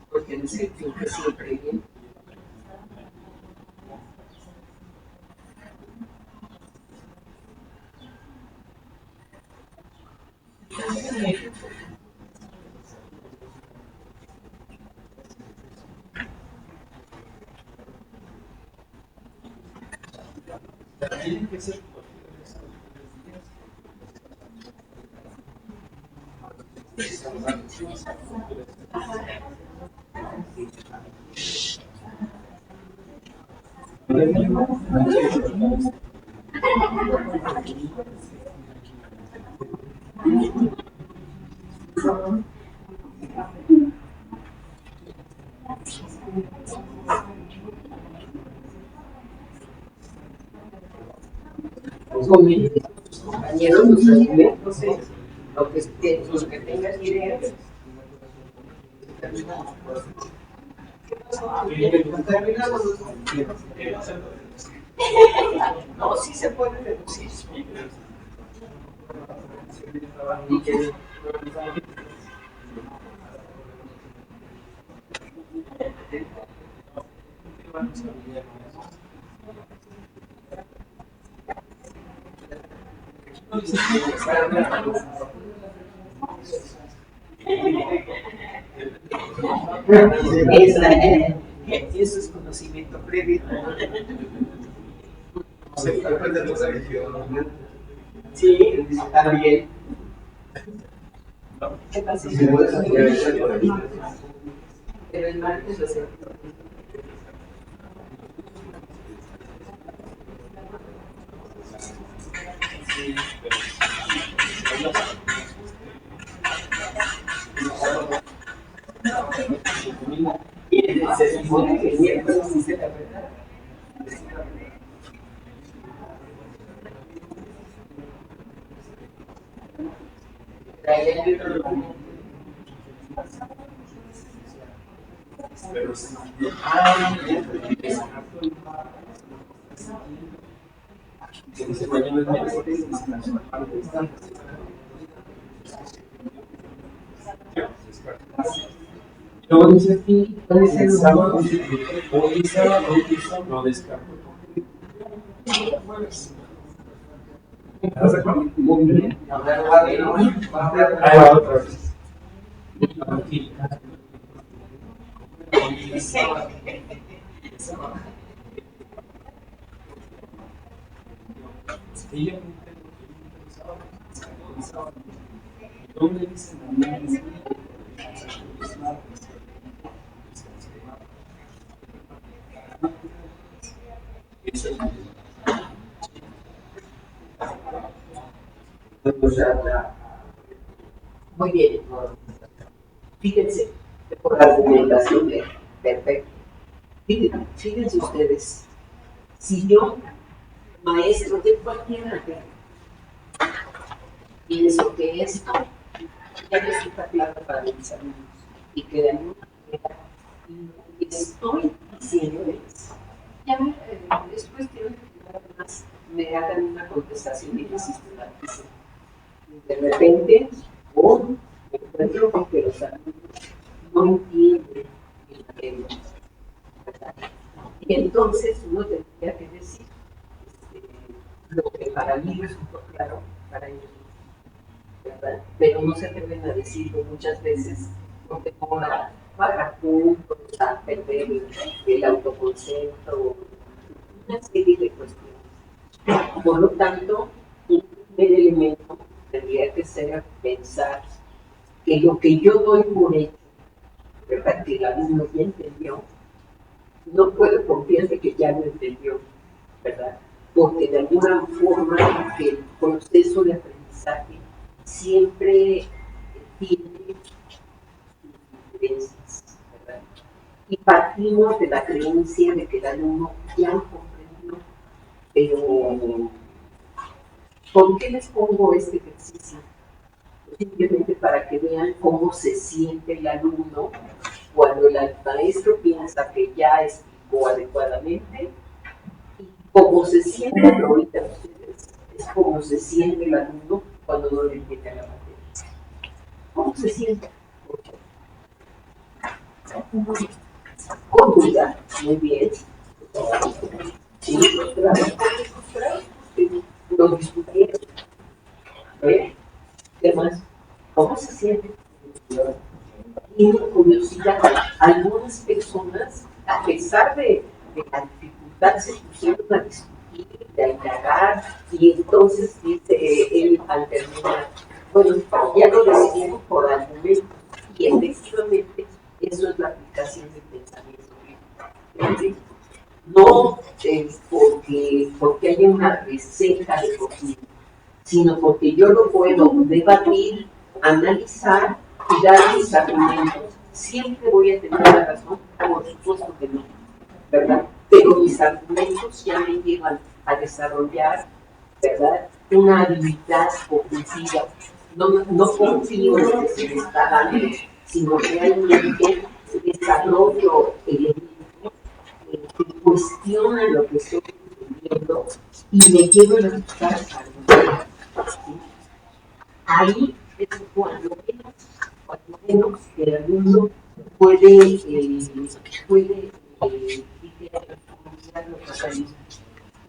[SPEAKER 1] Porque en ese tiempo siempre bien.
[SPEAKER 4] Tienen que ser
[SPEAKER 1] Con mis compañeros, los alimentos, los que tengan ideas. No, sí se puede reducir. Eso es conocimiento previo.
[SPEAKER 4] se puede aprender la religión.
[SPEAKER 1] Sí, también. ¿Qué pasa? Pero el martes lo sé. Y se supone que el miércoles dice la verdad.
[SPEAKER 4] Pero sí.
[SPEAKER 1] Luego dice aquí, puede ser un sábado,
[SPEAKER 4] Hoy sábado, no descarto.
[SPEAKER 1] muy bien.
[SPEAKER 4] Ahí va otra vez. Ella ¿dónde dicen
[SPEAKER 1] Muy bien. Fíjense, por la argumentación de perfecto. Fíjense ustedes, si yo, maestro de cualquier área, pienso que esto ya resulta claro para mis alumnos y que de alguna manera lo que estoy diciendo es, ya después quiero que además me hagan una contestación y les sistematice. De repente, me encuentro con que los alumnos no entienden el tema, ¿verdad? Y entonces uno tendría que decir lo que para mí resultó claro, para ellos, ¿verdad? Pero no se atreven a decirlo muchas veces porque como la baja puntos, a perder el autoconcepto, una serie de cuestiones. Por lo tanto, un primer elemento tendría que ser pensar que lo que yo doy por hecho, ¿verdad? Que el alumno ya entendió, no puedo confiar de que ya lo entendió, ¿verdad? Porque de alguna forma el proceso de aprendizaje siempre tiene sus diferencias, ¿verdad? Y partimos de la creencia de que el alumno ya lo comprendió, pero ¿por qué les pongo este ejercicio? Simplemente para que vean cómo se siente el alumno cuando el maestro piensa que ya explicó o adecuadamente, y como se siente ahorita ustedes, es como se siente el alumno cuando no le entiende a la materia. ¿Cómo se siente? Con duda, muy bien. Sí, frustrado, lo discutieron. ¿Qué más? ¿Cómo se siente? Tiene curiosidad. Algunas personas, a pesar de la dificultad, se pusieron a discutir, a indagar, y entonces dice él al terminar, bueno, ya lo decidimos por argumentos, y efectivamente eso es la aplicación del pensamiento crítico. No porque haya una receta de cocina, sino porque yo lo puedo debatir, analizar y dar mis argumentos. Siempre voy a tener la razón, por supuesto que no, ¿verdad? Pero mis argumentos ya me llevan a desarrollar, ¿verdad?, una habilidad cognitiva. No confío en lo que se me está dando, sino realmente desarrollo elementos que cuestionan lo que estoy entendiendo y me llevan a buscar argumentos. Ahí es cuando menos el alumno puede comunicar lo que está diciendo.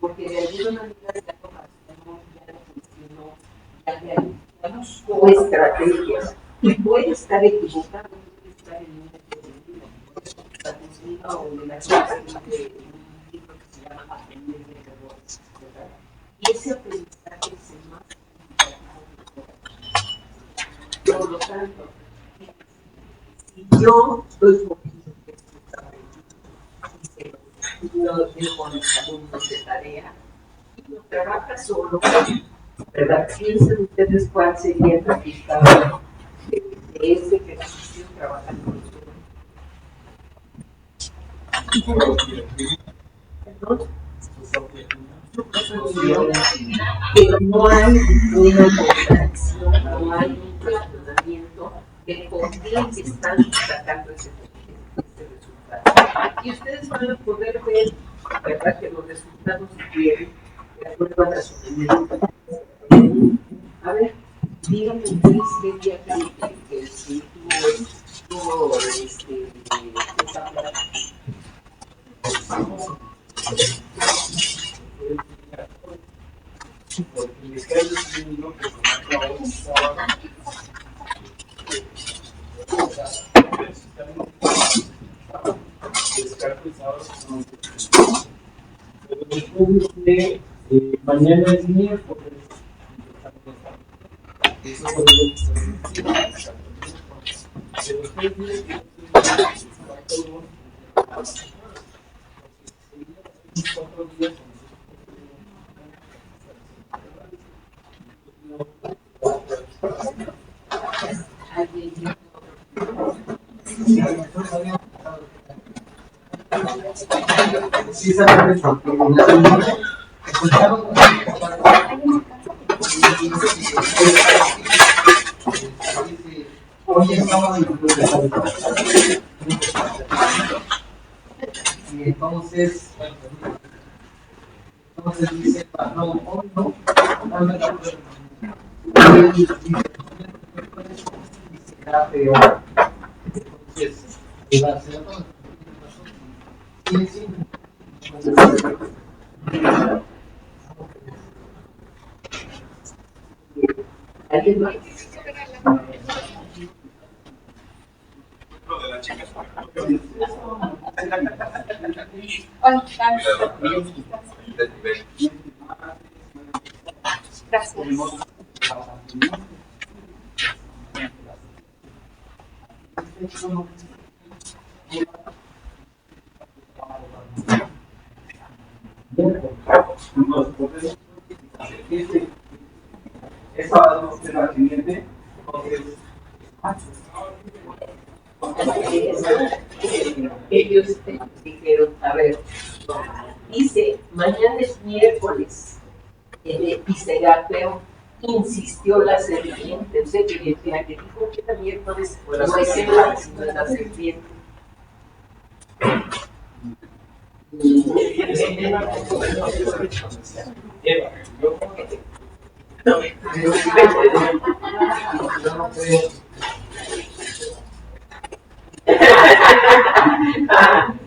[SPEAKER 1] Porque de alguna manera ya lo hacemos, ya lo funcionó, ya buscó estrategias y puede estar equivocado, puede estar en un o de la clase de un libro que se llama Aprender de Errores, ¿verdad? Y ese aprendizaje es el más significativo. Por lo tanto, si yo estoy conmigo que esto está aprendido y se lo dejo a mis alumnos de tarea y no trabaja solo, ¿verdad? Piensen ustedes cuál sería el resultado de ese ejercicio trabajando con ustedes. Pero no hay una contradicción, no hay un cuestionamiento de por qué están sacando ese resultado. Y ustedes van a poder ver, ¿verdad?, que los resultados difieren de acuerdo al razonamiento. A ver, díganme ustedes qué día que sí tuvo esta plática.
[SPEAKER 4] Porque les cae un libro que se marca un sábado. Descarto el sábado. Pero después de mañana es miércoles. Eso es lo que y entonces dice, no, no, será peor. Entonces,
[SPEAKER 1] ¿Alguien más?
[SPEAKER 5] Gracias.
[SPEAKER 4] Esta va a ser la siguiente.
[SPEAKER 1] Ellos dijeron, a ver, dice, mañana es miércoles, y Serapio insistió la serpiente, o sea, que dijo que era miércoles, no es el sino la serpiente.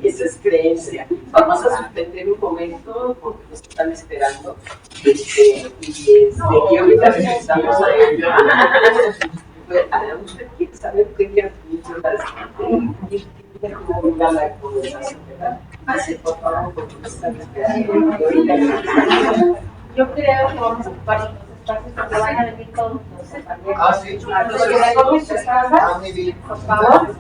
[SPEAKER 1] Esa es creencia. Vamos a suspender un momento porque nos están esperando. Y ahorita regresamos a ello. ¿Usted quiere saber qué la conversación? Hace, por favor, porque nos están esperando.
[SPEAKER 5] Yo creo que vamos a ocupar los espacios porque van a venir todos los
[SPEAKER 3] Ah, sí.
[SPEAKER 5] Los que recogen sus casas,
[SPEAKER 3] muy bien.
[SPEAKER 5] por favor.